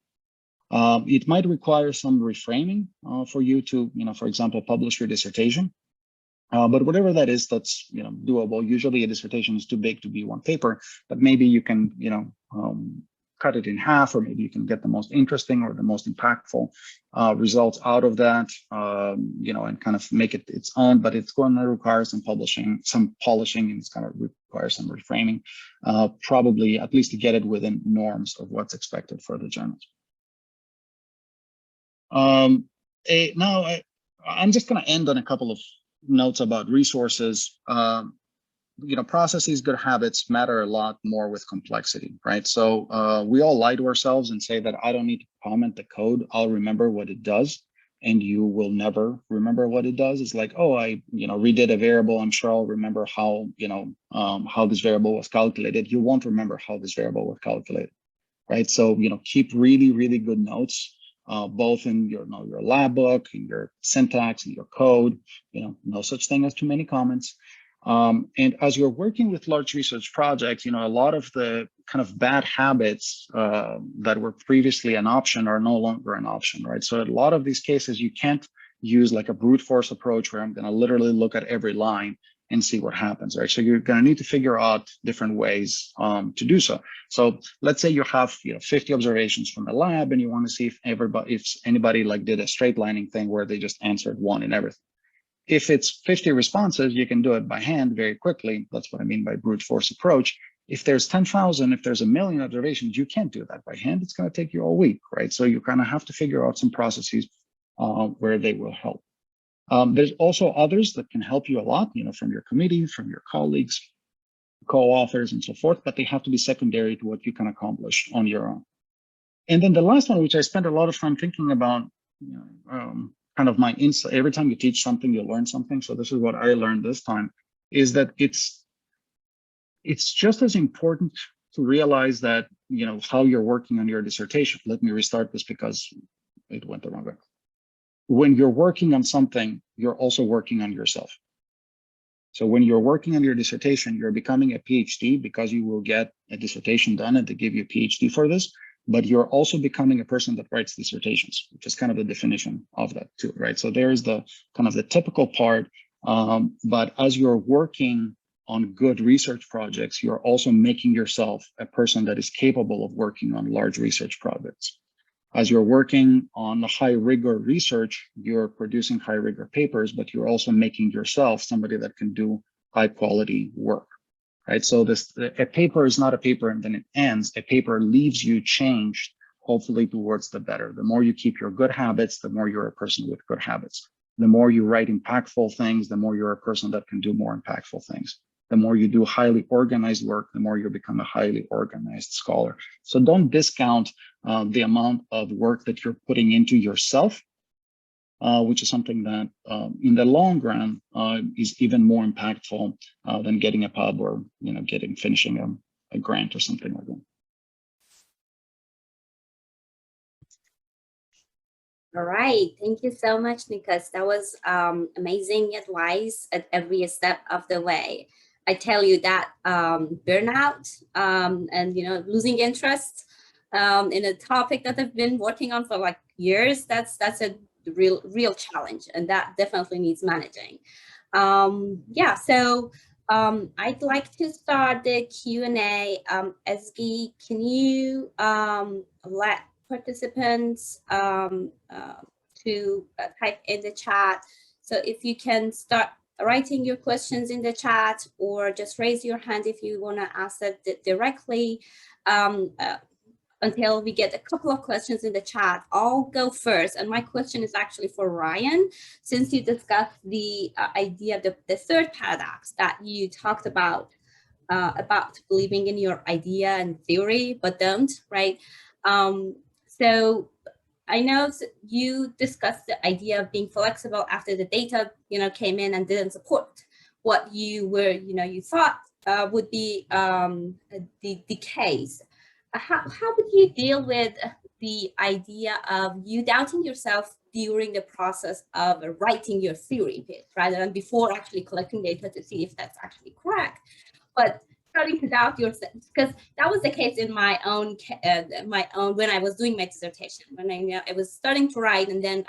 It might require some reframing for you to, for example, publish your dissertation. But whatever that is, that's, doable. Usually a dissertation is too big to be one paper, but maybe you can, cut it in half, or maybe you can get the most interesting or the most impactful results out of that, and kind of make it its own, but it's going to require some polishing, and it's going to require some reframing, probably at least to get it within norms of what's expected for the journals. Now, I'm just going to end on a couple of notes about resources. Processes, good habits matter a lot more with complexity, right? So we all lie to ourselves and say that I don't need to comment the code, I'll remember what it does, and you will never remember what it does. It's like, oh, I redid a variable, I'm sure I'll remember how how this variable was calculated. You won't remember how this variable was calculated, right? So keep really, really good notes, both in your lab book, in your syntax, in your code. No such thing as too many comments. And as you're working with large research projects, a lot of the kind of bad habits that were previously an option are no longer an option, right? So a lot of these cases, you can't use like a brute force approach where I'm going to literally look at every line and see what happens, right? So you're going to need to figure out different ways to do so. So let's say you have 50 observations from the lab, and you want to see if anybody like did a straight lining thing where they just answered one in everything. If it's 50 responses, you can do it by hand very quickly. That's what I mean by brute force approach. If there's 10,000, if there's 1,000,000 observations, you can't do that by hand. It's going to take you all week, right? So you kind of have to figure out some processes where they will help. There's also others that can help you a lot, from your committee, from your colleagues, co-authors, and so forth, but they have to be secondary to what you can accomplish on your own. And then the last one, which I spent a lot of time thinking about, kind of my insight. Every time you teach something, you learn something. So this is what I learned this time, is that it's just as important to realize that, how you're working on your dissertation. Let me restart this because it went the wrong way. When you're working on something, you're also working on yourself. So when you're working on your dissertation, you're becoming a PhD because you will get a dissertation done and they give you a PhD for this, but you're also becoming a person that writes dissertations, which is kind of the definition of that too, right? So there's the kind of the typical part, but as you're working on good research projects, you're also making yourself a person that is capable of working on large research projects. As you're working on high rigor research, you're producing high rigor papers, but you're also making yourself somebody that can do high quality work, right? So a paper is not a paper and then it ends. A paper leaves you changed, hopefully towards the better. The more you keep your good habits, the more you're a person with good habits. The more you write impactful things, the more you're a person that can do more impactful things. The more you do highly organized work, the more you become a highly organized scholar. So don't discount the amount of work that you're putting into yourself, which is something that in the long run is even more impactful than getting a pub or finishing a grant or something like that. All right. Thank you so much, Nicholas. That was amazing advice at every step of the way. I tell you that burnout and losing interest in a topic that I've been working on for like years, that's a real challenge, and that definitely needs managing. So I'd like to start the Q&A. Ezgi, can you let participants to type in the chat? So if you can start writing your questions in the chat, or just raise your hand if you want to ask it directly. Until we get a couple of questions in the chat, I'll go first. And my question is actually for Ryan, since you discussed the idea of the third paradox that you talked about believing in your idea and theory, but don't, right? So I know you discussed the idea of being flexible after the data, came in and didn't support what you were, you thought would be the case. How would you deal with the idea of you doubting yourself during the process of writing your theory pitch, rather than before actually collecting data to see if that's actually correct, but starting to doubt yourself? Because that was the case in my own when I was doing my dissertation, when I was starting to write, and then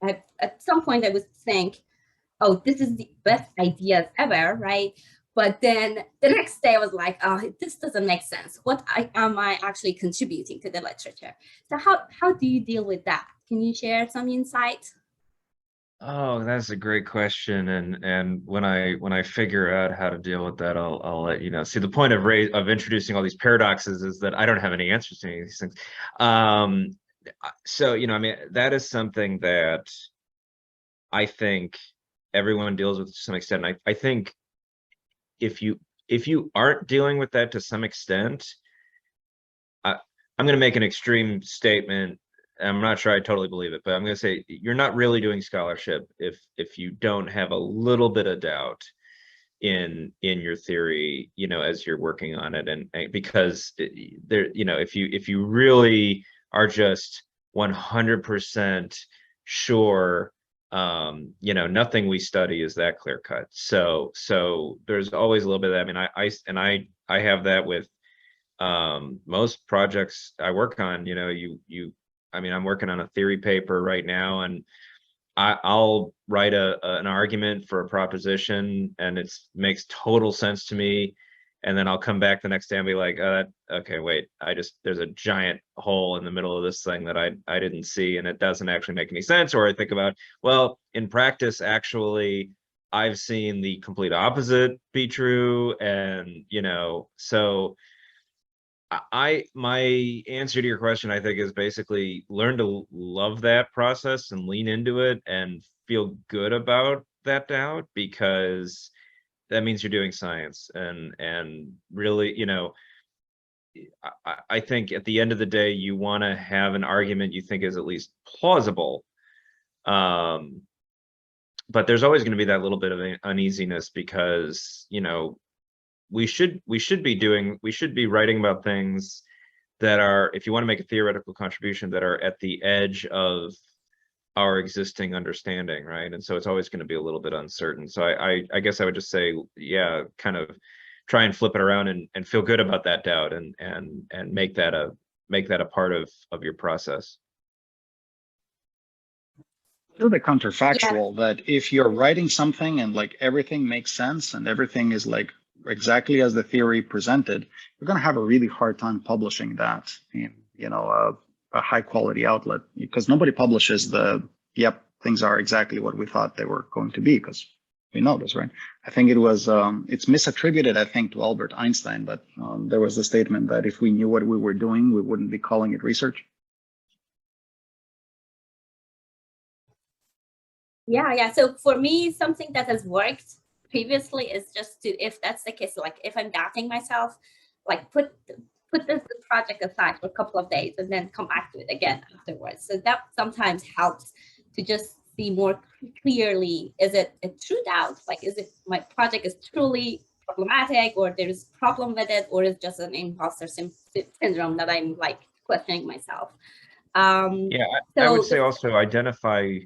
at some point I would think, oh, this is the best ideas ever, right? But then the next day I was like, oh, this doesn't make sense. What am I actually contributing to the literature? So how do you deal with that? Can you share some insight? Oh, that's a great question, and when I figure out how to deal with that, I'll let you know. See, the point of introducing all these paradoxes is that I don't have any answers to any of these things. So that is something that I think everyone deals with to some extent. And I think if you aren't dealing with that to some extent, I'm going to make an extreme statement. I'm not sure I totally believe it, but I'm going to say you're not really doing scholarship if you don't have a little bit of doubt in your theory, as you're working on it, and because there, if you really are just 100% sure, nothing we study is that clear cut. So there's always a little bit of that. I mean, I have that with most projects I work on. I'm working on a theory paper right now, and I'll write an argument for a proposition, and it makes total sense to me. And then I'll come back the next day and be like, okay, wait, there's a giant hole in the middle of this thing that I didn't see, and it doesn't actually make any sense. Or I think about, well, in practice, actually, I've seen the complete opposite be true. And, you know, so my answer to your question, I think, is basically learn to love that process and lean into it and feel good about that doubt, because that means you're doing science. And really, you know, I think at the end of the day, you want to have an argument you think is at least plausible. But there's always going to be that little bit of uneasiness, because, you know, we should be writing about things that are, if you want to make a theoretical contribution, that are at the edge of our existing understanding, right? And so it's always going to be a little bit uncertain. So I guess I would just say, yeah, kind of try and flip it around and feel good about that doubt, and make that a part of your process. To the counterfactual, that if you're writing something and like everything makes sense and everything is like exactly as the theory presented, you're going to have a really hard time publishing that in, you know, a high quality outlet, because nobody publishes yep, things are exactly what we thought they were going to be, because we know this, right? I think it was, it's misattributed, I think, to Albert Einstein, but there was a statement that if we knew what we were doing, we wouldn't be calling it research. Yeah. So for me, something that has worked previously is just to, if that's the case, like if I'm doubting myself, like put this project aside for a couple of days and then come back to it again afterwards. So that sometimes helps to just see more clearly, is it a true doubt? Like, is it my project is truly problematic, or there's a problem with it, or is just an imposter syndrome that I'm like questioning myself? Yeah, I would say also identify,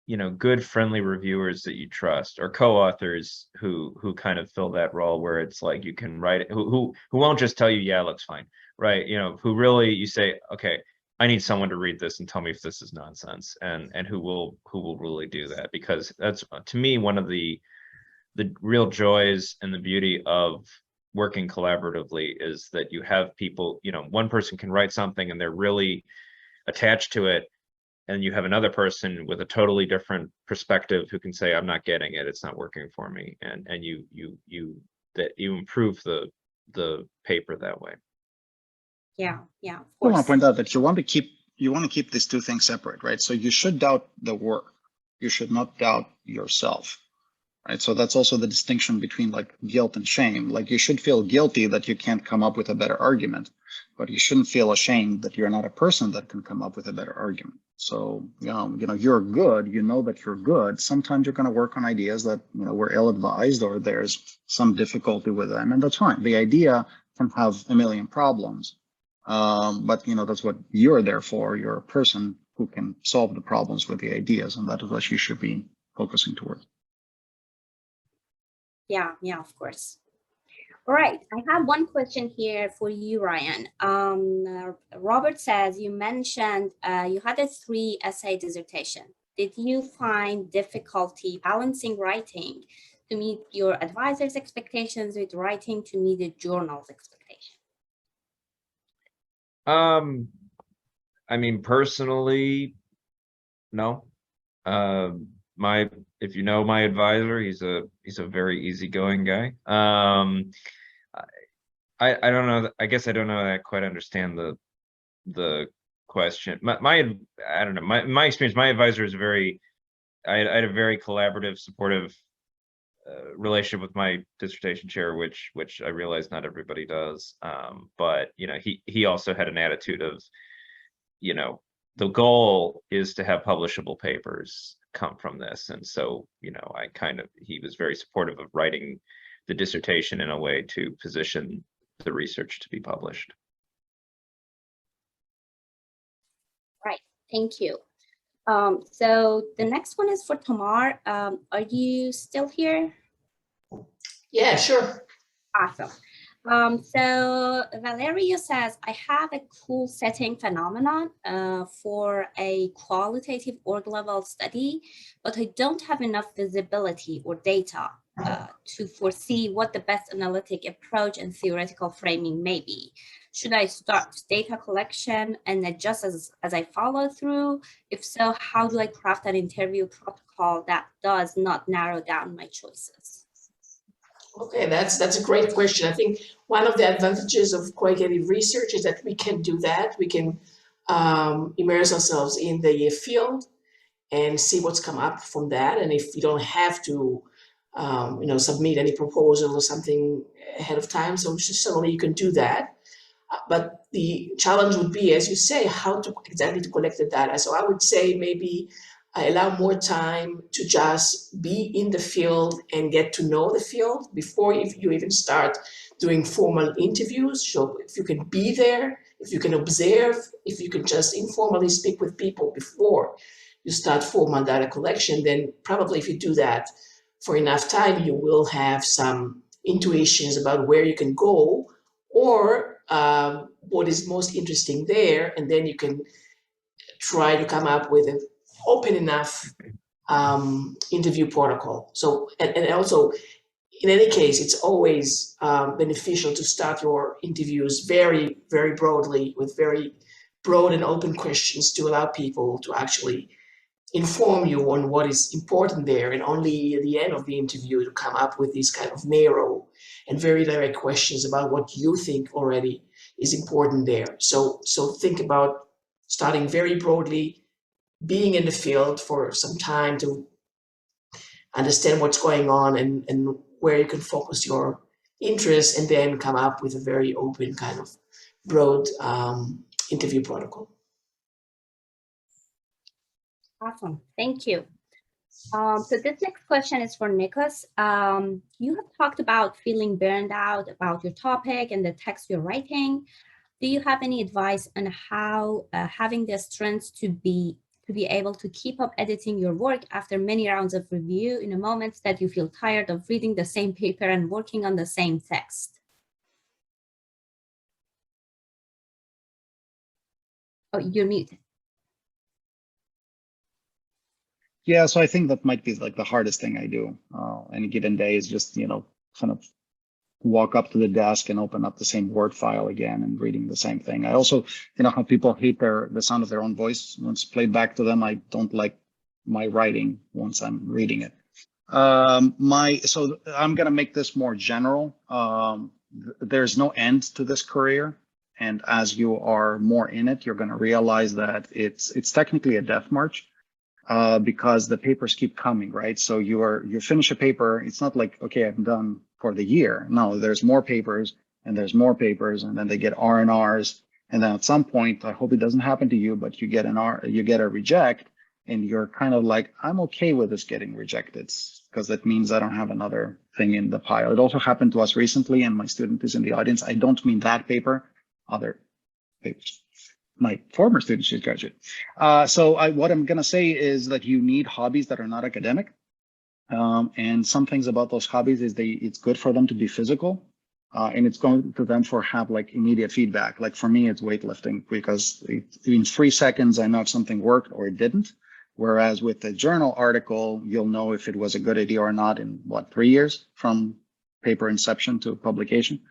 you know, good friendly reviewers that you trust, or co-authors who kind of fill that role, where it's like you can write it, who won't just tell you, yeah, it looks fine, right? You know, who really, you say, okay, I need someone to read this and tell me if this is nonsense, and who will really do that, because that's, to me, one of the real joys and the beauty of working collaboratively, is that you have people, you know, one person can write something and they're really attached to it, and you have another person with a totally different perspective who can say, I'm not getting it, it's not working for me, and you improve the paper that way. Yeah, of I want course. to point out that you want to keep these two things separate, right? So you should doubt the work, you should not doubt yourself, right? So that's also the distinction between like guilt and shame. Like, you should feel guilty that you can't come up with a better argument, but you shouldn't feel ashamed that you're not a person that can come up with a better argument. So, you know, you're good, you know that you're good. Sometimes you're going to work on ideas that, you know, were ill-advised, or there's some difficulty with them, and that's fine. The idea can have a million problems, but, you know, that's what you're there for. You're a person who can solve the problems with the ideas, and that is what you should be focusing towards. Yeah, of course. All right, I have one question here for you, Ryan. Robert says, you mentioned you had a 3-essay dissertation. Did you find difficulty balancing writing to meet your advisor's expectations with writing to meet the journal's expectation? I mean, personally, no. If you know my advisor, he's a very easygoing guy. I don't know. I guess I don't know that I quite understand the question. I don't know. My experience, my advisor is I had a very collaborative, supportive relationship with my dissertation chair, which I realize not everybody does. But, you know, he also had an attitude of, you know, the goal is to have publishable papers come from this. And so, you know, he was very supportive of writing the dissertation in a way to position the research to be published. Right, thank you. So the next one is for Tamar. Are you still here? Yeah, sure. Awesome. So Valerio says, I have a cool setting phenomenon for a qualitative org level study, but I don't have enough visibility or data. to foresee what the best analytic approach and theoretical framing may be. Should I start data collection and adjust as I follow through? If so, how do I craft an interview protocol that does not narrow down my choices? Okay, that's a great question. I think one of the advantages of qualitative research is that we can do that. We can immerse ourselves in the field and see what's come up from that. And if you don't have to, submit any proposal or something ahead of time, so certainly you can do that. But the challenge would be, as you say, how to exactly to collect the data. So I would say maybe allow more time to just be in the field and get to know the field before you even start doing formal interviews. So if you can be there, if you can observe, if you can just informally speak with people before you start formal data collection, then probably if you do that for enough time, you will have some intuitions about where you can go or what is most interesting there, and then you can try to come up with an open enough interview protocol. So, and also, in any case, it's always beneficial to start your interviews very, very broadly with very broad and open questions to allow people to actually inform you on what is important there, and only at the end of the interview to come up with these kind of narrow and very direct questions about what you think already is important there. So think about starting very broadly, being in the field for some time to understand what's going on and where you can focus your interest, and then come up with a very open kind of broad interview protocol. Awesome, thank you. So this next question is for Nicholas. You have talked about feeling burned out about your topic and the text you're writing. Do you have any advice on how having the strength to be able to keep up editing your work after many rounds of review in a moment that you feel tired of reading the same paper and working on the same text? Oh, you're muted. Yeah, so I think that might be like the hardest thing I do any given day is just, kind of walk up to the desk and open up the same Word file again and reading the same thing. I also, how people hate the sound of their own voice once played back to them. I don't like my writing once I'm reading it. So I'm going to make this more general. There's no end to this career. And as you are more in it, you're going to realize that it's technically a death march. Because the papers keep coming, right? So you finish a paper. It's not like, okay, I'm done for the year. No, there's more papers and there's more papers, and then they get R&Rs. And then at some point, I hope it doesn't happen to you, but you get a reject, and you're kind of like, I'm okay with this getting rejected because that means I don't have another thing in the pile. It also happened to us recently, and my student is in the audience. I don't mean that paper, other papers. My former students should graduate. What I'm going to say is that you need hobbies that are not academic. And some things about those hobbies is it's good for them to be physical. And it's going to them for have like immediate feedback. Like for me, it's weightlifting because in 3 seconds, I know if something worked or it didn't. Whereas with the journal article, you'll know if it was a good idea or not in 3 years from paper inception to publication.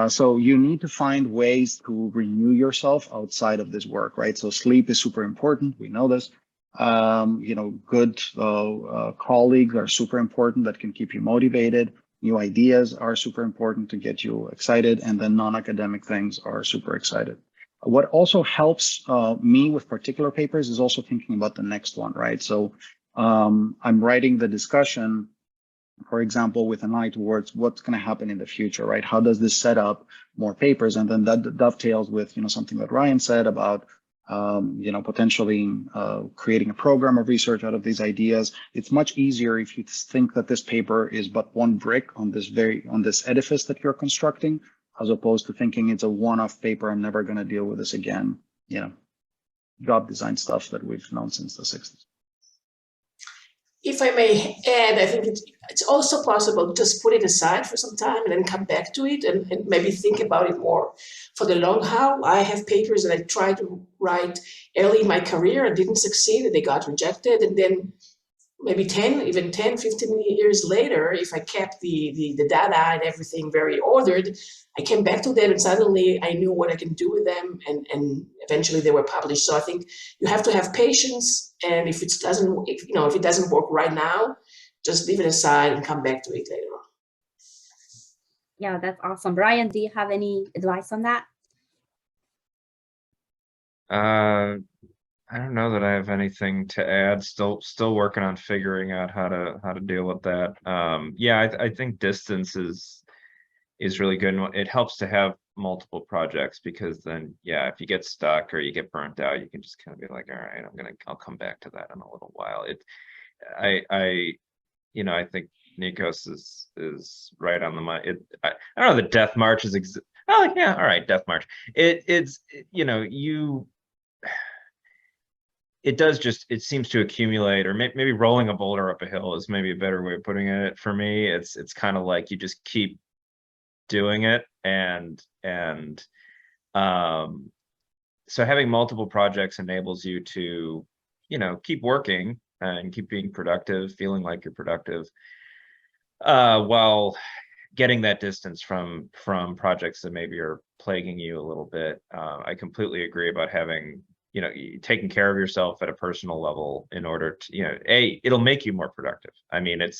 So you need to find ways to renew yourself outside of this work, right? So sleep is super important. We know this. Good colleagues are super important that can keep you motivated. New ideas are super important to get you excited. And then non-academic things are super excited. What also helps me with particular papers is also thinking about the next one, right? So I'm writing the discussion, for example, with an eye towards what's going to happen in the future, right? How does this set up more papers? And then that dovetails with, something that Ryan said about, potentially creating a program of research out of these ideas. It's much easier if you think that this paper is but one brick on this edifice that you're constructing, as opposed to thinking it's a one-off paper. I'm never going to deal with this again. Job design stuff that we've known since the 60s. If I may add, I think it's also possible to just put it aside for some time and then come back to it and maybe think about it more for the long haul. I have papers that I tried to write early in my career and didn't succeed, and they got rejected, and then maybe 10, even 10, 15 years later, if I kept the data and everything very ordered, I came back to them and suddenly I knew what I can do with them, and eventually they were published. So I think you have to have patience, and if it doesn't work right now, just leave it aside and come back to it later on. Yeah, that's awesome. Brian, do you have any advice on that? I don't know that I have anything to add. Still working on figuring out how to deal with that. Yeah, I think distance is really good. And it helps to have multiple projects, because then, yeah, if you get stuck or you get burnt out, you can just kind of be like, all right, I'll come back to that in a little while. I think Nikos is right on the money. I don't know that Death March is oh yeah, all right, Death March. It does just, it seems to accumulate, or maybe rolling a boulder up a hill is maybe a better way of putting it. For me, it's kind of like you just keep doing it, and so having multiple projects enables you to, keep working and keep being productive, feeling like you're productive, while getting that distance from projects that maybe are plaguing you a little bit. I completely agree about having, taking care of yourself at a personal level in order to, it'll make you more productive. I mean, I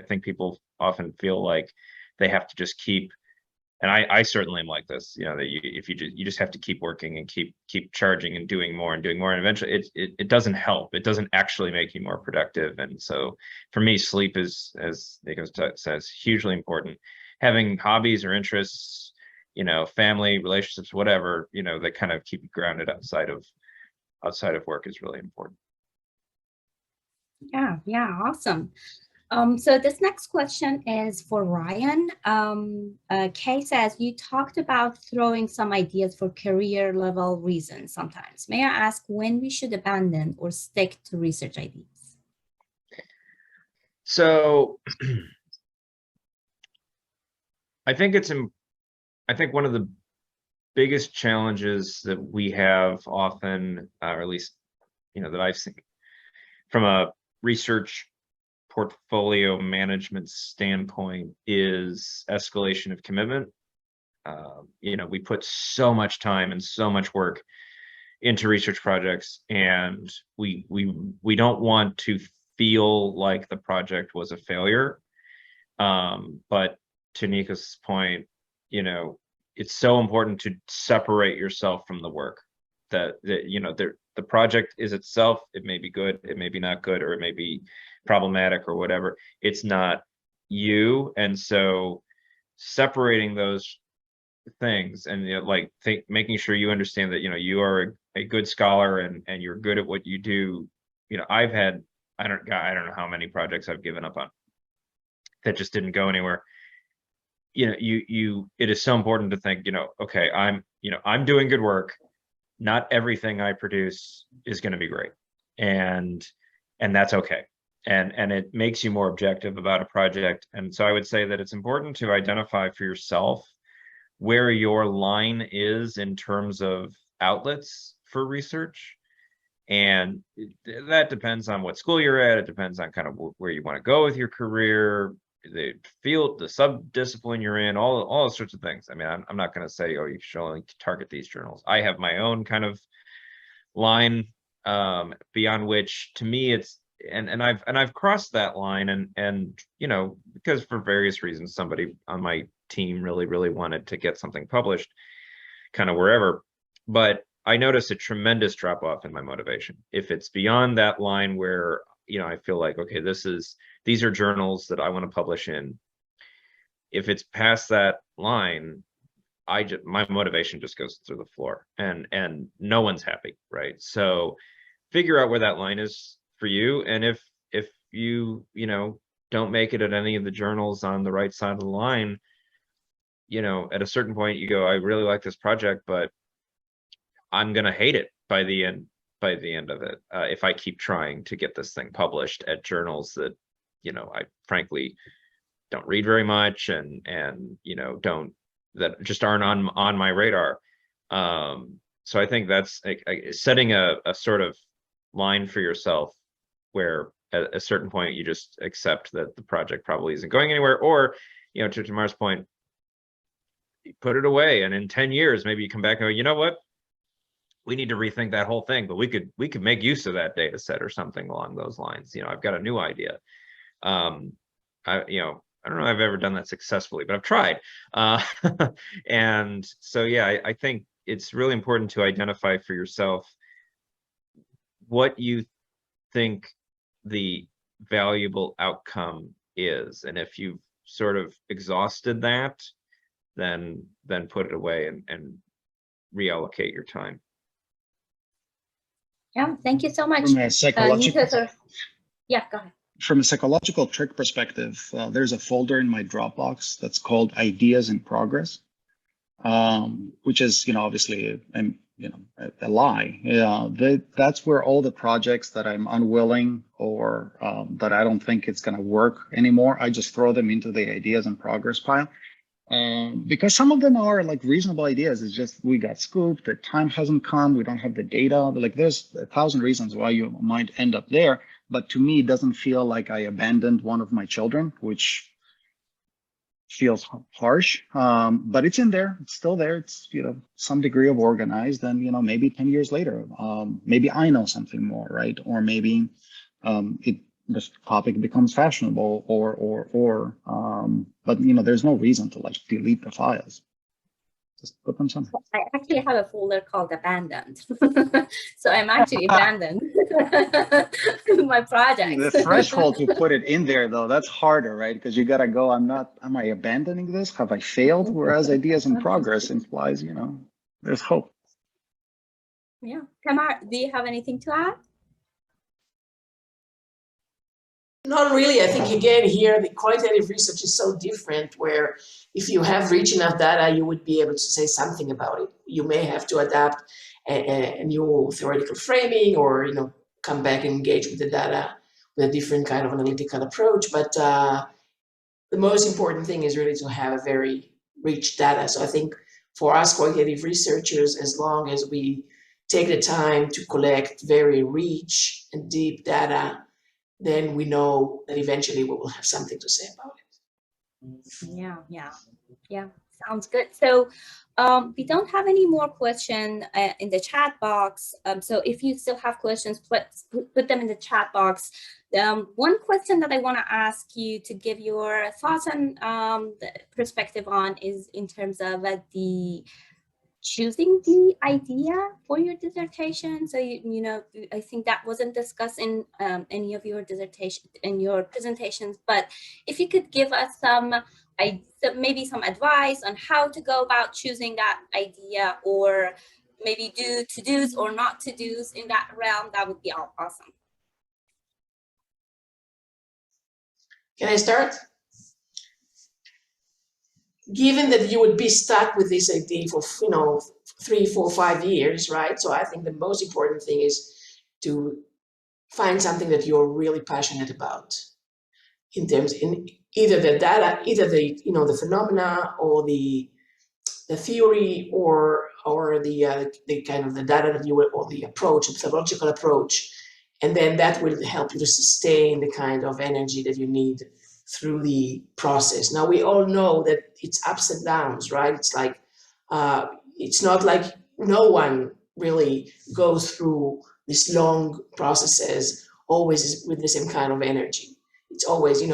think people often feel like they have to just keep, and I certainly am like this, that you just have to keep working and keep charging and doing more, and eventually it doesn't help. It doesn't actually make you more productive. And so for me, sleep is, as Nicholas says, hugely important. Having hobbies or interests, family, relationships, whatever, that kind of keep you grounded outside of work is really important. Yeah, awesome. So this next question is for Ryan. Kay says, you talked about throwing some ideas for career level reasons sometimes. May I ask when we should abandon or stick to research ideas? So I think one of the biggest challenges that we have often, or at least, that I've seen from a research portfolio management standpoint, is escalation of commitment. We put so much time and so much work into research projects, and we don't want to feel like the project was a failure. But to Nico's point, it's so important to separate yourself from the work. That the project is itself, it may be good, it may be not good, or it may be problematic or whatever. It's not you. And so separating those things, and making sure you understand that you are a good scholar and you're good at what you do. I've had, I don't know how many projects I've given up on that just didn't go anywhere. It is so important to think, okay, I'm doing good work. Not everything I produce is going to be great, and that's okay. And it makes you more objective about a project. And so I would say that it's important to identify for yourself where your line is in terms of outlets for research. And that depends on what school you're at. It depends on kind of where you want to go with your career, the field, the sub-discipline you're in, all those sorts of things. I mean, I'm not going to say, oh, you should only target these journals. I have my own kind of line beyond which, to me, it's, and I've crossed that line, and because for various reasons, somebody on my team really wanted to get something published kind of wherever, but I notice a tremendous drop off in my motivation if it's beyond that line where I feel like, okay, these are journals that I want to publish in. If it's past that line, my motivation just goes through the floor, and no one's happy, right? So figure out where that line is for you, and if you don't make it at any of the journals on the right side of the line, at a certain point you go, I really like this project, but I'm gonna hate it by the end of it if I keep trying to get this thing published at journals that I frankly don't read very much, and that just aren't on my radar. So I think that's setting a sort of line for yourself where at a certain point, you just accept that the project probably isn't going anywhere, or, you know, to Tamar's point, you put it away, and in 10 years, maybe you come back and go, you know what? We need to rethink that whole thing, but we could make use of that data set or something along those lines. You know, I've got a new idea. I don't know if I've ever done that successfully, but I've tried. And so, yeah, I think it's really important to identify for yourself what you think the valuable outcome is. And if you've sort of exhausted that, then put it away and reallocate your time. Yeah, thank you so much. From a psychological, yeah, go ahead. From a psychological trick perspective, there's a folder in my Dropbox that's called Ideas in Progress, which is, obviously, a lie. That's where all the projects that I'm unwilling or that I don't think it's going to work anymore, I just throw them into the Ideas in Progress pile. Because some of them are like reasonable ideas. It's just we got scooped, the time hasn't come, we don't have the data. Like there's 1,000 reasons why you might end up there. But to me, it doesn't feel like I abandoned one of my children, which feels harsh. But it's in there, it's still there. It's, some degree of organized. And, maybe 10 years later, maybe I know something more, right? Or maybe this topic becomes fashionable but there's no reason to like delete the files. Just put them somewhere. I actually have a folder called abandoned. So I'm actually abandoned my projects. The threshold to put it in there though, that's harder, right? Because you gotta go, am I abandoning this? Have I failed? Whereas Ideas in Progress implies, there's hope. Yeah. Tamar, do you have anything to add? Not really. I think, again, here, the qualitative research is so different where if you have rich enough data, you would be able to say something about it. You may have to adapt a new theoretical framing or, come back and engage with the data with a different kind of analytical approach. But the most important thing is really to have a very rich data. So I think for us qualitative researchers, as long as we take the time to collect very rich and deep data, then we know that eventually we will have something to say about it. Yeah. Sounds good. So we don't have any more questions in the chat box. So if you still have questions, put them in the chat box. One question that I want to ask you to give your thoughts and the perspective on is in terms of the choosing the idea for your dissertation. So I think that wasn't discussed in any of your presentations, but if you could give us maybe some advice on how to go about choosing that idea, or maybe do to-dos or not to-dos in that realm, that would be awesome. Can I start? Given that you would be stuck with this idea for 3, 4, 5 years, right? So I think the most important thing is to find something that you're really passionate about, in either the data, either the phenomena or the theory or the kind of the data that you will, or the approach, the methodological approach, and then that will help you to sustain the kind of energy that you need through the process. Now, we all know that it's ups and downs, right? It's like, it's not like no one really goes through these long processes always with the same kind of energy. It's always,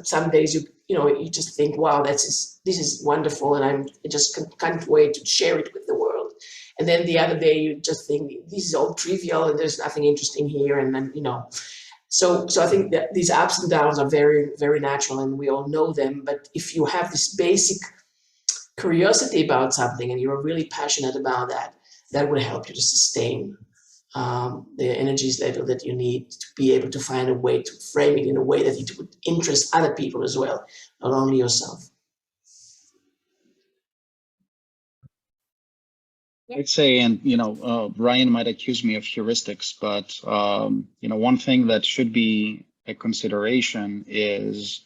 some days you just think, wow, this is wonderful, and I just can't wait to share it with the world. And then the other day you just think, this is all trivial and there's nothing interesting here, and then So I think that these ups and downs are very, very natural, and we all know them. But if you have this basic curiosity about something and you're really passionate about that, that will help you to sustain the energies level that you need to be able to find a way to frame it in a way that it would interest other people as well, not only yourself. I'd say, and Ryan might accuse me of heuristics, but one thing that should be a consideration is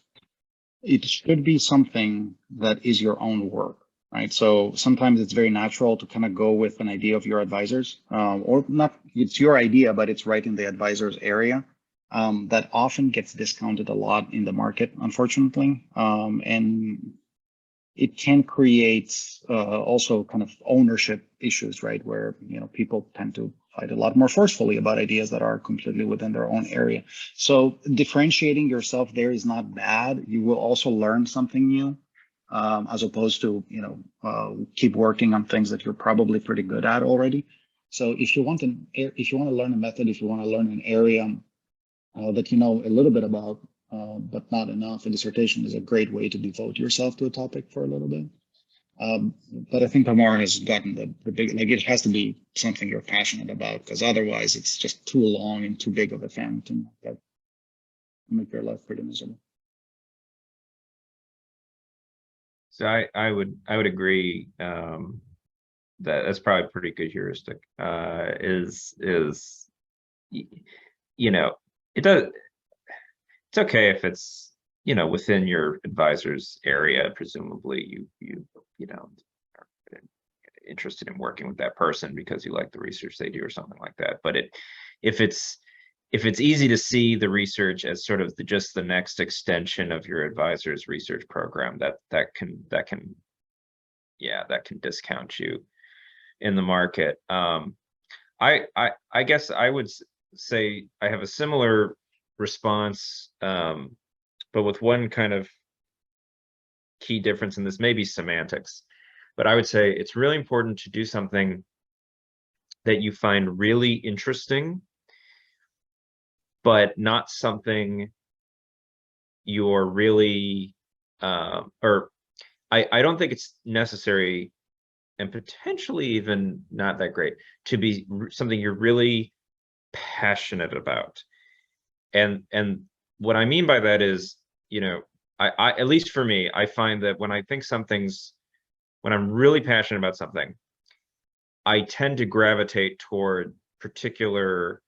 it should be something that is your own work, right? So sometimes it's very natural to kind of go with an idea of your advisors, or not. It's your idea, but it's right in the advisor's area. that often gets discounted a lot in the market, unfortunately. And it can create also kind of ownership issues, right? Where, people tend to fight a lot more forcefully about ideas that are completely within their own area. So differentiating yourself there is not bad. You will also learn something new, as opposed to, keep working on things that you're probably pretty good at already. So if you want to learn a method, if you want to learn an area that you know a little bit about, but not enough, a dissertation is a great way to devote yourself to a topic for a little bit. But I think Tamar has gotten the big, like, it has to be something you're passionate about, because otherwise it's just too long and too big of a thing to make your life pretty miserable. So I would agree that that's probably a pretty good heuristic. It does. It's okay if it's within your advisor's area. Presumably you are interested in working with that person because you like the research they do or something like that. But if it's easy to see the research as sort of just the next extension of your advisor's research program, that can discount you in the market. I guess I would say I have a similar response, but with one kind of key difference, and this may be semantics, but I would say it's really important to do something that you find really interesting, but not something you're really, or I don't think it's necessary, and potentially even not that great, to be something you're really passionate about. And what I mean by that is, I at least for me, I find that when I'm really passionate about something, I tend to gravitate toward particular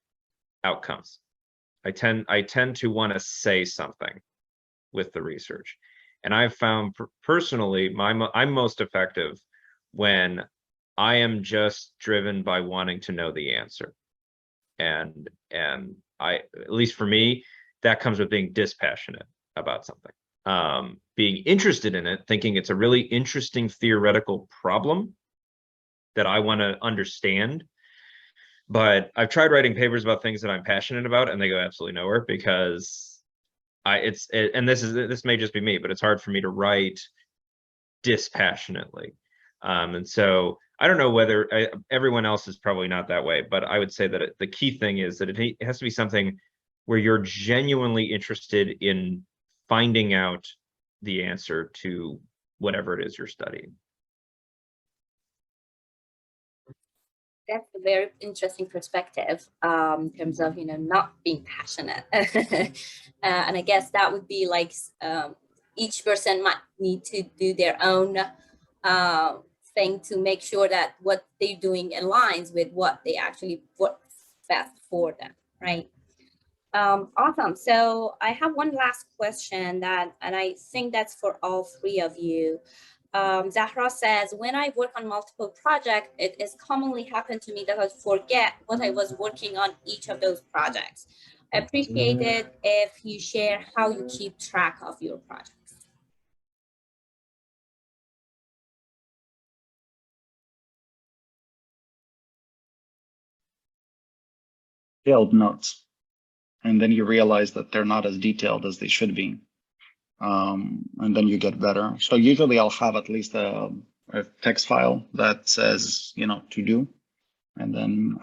outcomes. I tend to want to say something with the research. And I've found personally, I'm most effective when I am just driven by wanting to know the answer. And at least for me, that comes with being dispassionate about something. Being interested in it, thinking it's a really interesting theoretical problem that I want to understand. But I've tried writing papers about things that I'm passionate about, and they go absolutely nowhere because and this may just be me, but it's hard for me to write dispassionately. And so I don't know whether everyone else is probably not that way, but I would say that the key thing is that it has to be something where you're genuinely interested in finding out the answer to whatever it is you're studying. That's a very interesting perspective in terms of not being passionate, and I guess that would be like each person might need to do their own thing to make sure that what they're doing aligns with what's best for them, right? Awesome. So I have one last question and I think that's for all three of you. Zahra says, when I work on multiple projects, it is commonly happened to me that I forget what I was working on each of those projects. I appreciate it if you share how you keep track of your projects. Detailed notes, and then you realize that they're not as detailed as they should be. And then you get better. So usually I'll have at least a text file that says, to do, and then,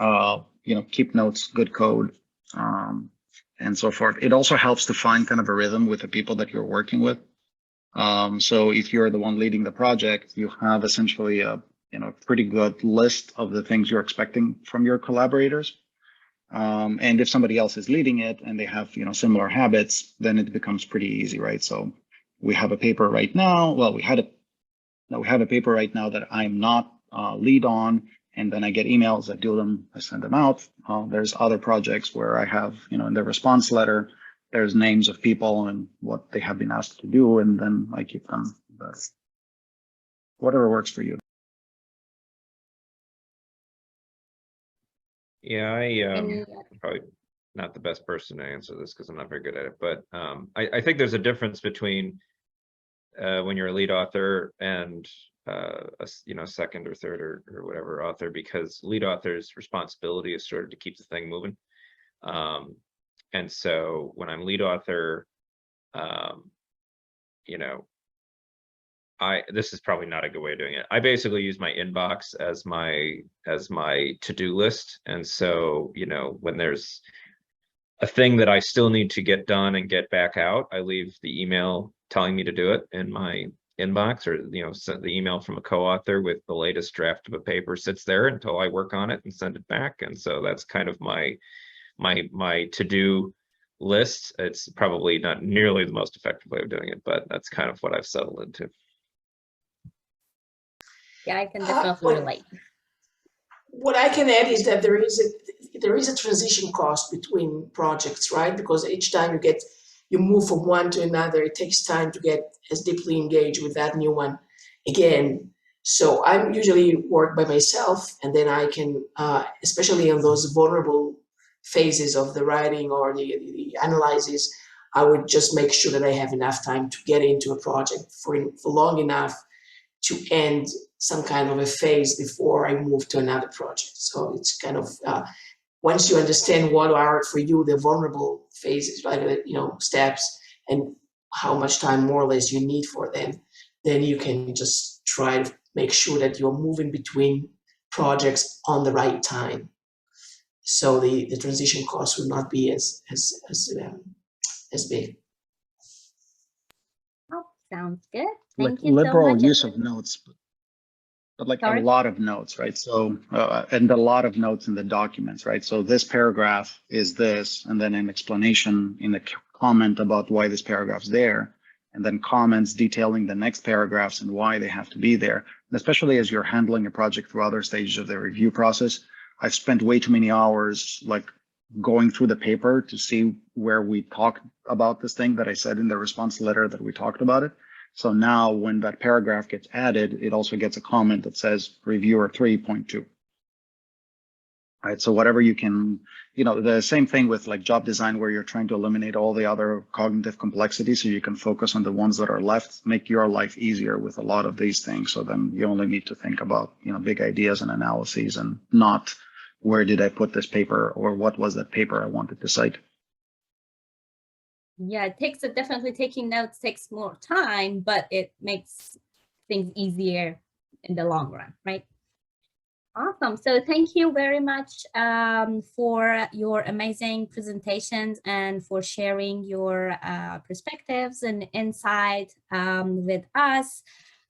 keep notes, good code, and so forth. It also helps to find kind of a rhythm with the people that you're working with. So if you're the one leading the project, you have essentially a, pretty good list of the things you're expecting from your collaborators. And if somebody else is leading it and they have, similar habits, then it becomes pretty easy, right? So we have a paper right now. Well, we have a paper right now that I'm not lead on, and then I get emails, I do them, I send them out. There's other projects where I have, in the response letter, there's names of people and what they have been asked to do, and then I keep them. Whatever works for you. Yeah, I probably not the best person to answer this because I'm not very good at it, but I think there's a difference between when you're a lead author and a second or third or whatever author, because lead author's responsibility is sort of to keep the thing moving. And so when I'm lead author, this is probably not a good way of doing it. I basically use my inbox as my to-do list. And so, when there's a thing that I still need to get done and get back out, I leave the email telling me to do it in my inbox, or send the email from a co-author with the latest draft of a paper sits there until I work on it and send it back. And so that's kind of my to-do list. It's probably not nearly the most effective way of doing it, but that's kind of what I've settled into. Yeah, I can definitely relate. What I can add is that there is a transition cost between projects, right? Because each time you move from one to another, it takes time to get as deeply engaged with that new one again. So I usually work by myself, and then I can, especially in those vulnerable phases of the writing or the analysis, I would just make sure that I have enough time to get into a project for long enough to end some kind of a phase before I move to another project. So it's kind of, once you understand what are for you the vulnerable phases, like, steps, and how much time more or less you need for them, then you can just try to make sure that you're moving between projects on the right time. So the transition cost will not be as big. Oh, sounds good. Like Thank you so liberal much. use of notes, but like Sorry? a lot of notes, right? So, and a lot of notes in the documents, right? So this paragraph is this, and then an explanation in the comment about why this paragraph's there, and then comments detailing the next paragraphs and why they have to be there. And especially as you're handling a project through other stages of the review process, I've spent way too many hours like going through the paper to see where we talked about this thing that I said in the response letter that we talked about it. So now when that paragraph gets added, it also gets a comment that says reviewer 3.2. Right. So whatever you can, the same thing with like job design, where you're trying to eliminate all the other cognitive complexity so you can focus on the ones that are left, make your life easier with a lot of these things. So then you only need to think about, big ideas and analyses, and not where did I put this paper, or what was that paper I wanted to cite. Yeah, definitely taking notes takes more time, but it makes things easier in the long run, right? Awesome. So thank you very much for your amazing presentations and for sharing your perspectives and insight with us.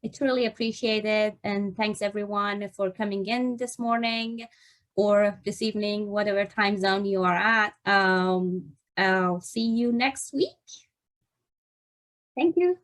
I truly appreciate it. And thanks everyone for coming in this morning or this evening, whatever time zone you are at. I'll see you next week. Thank you.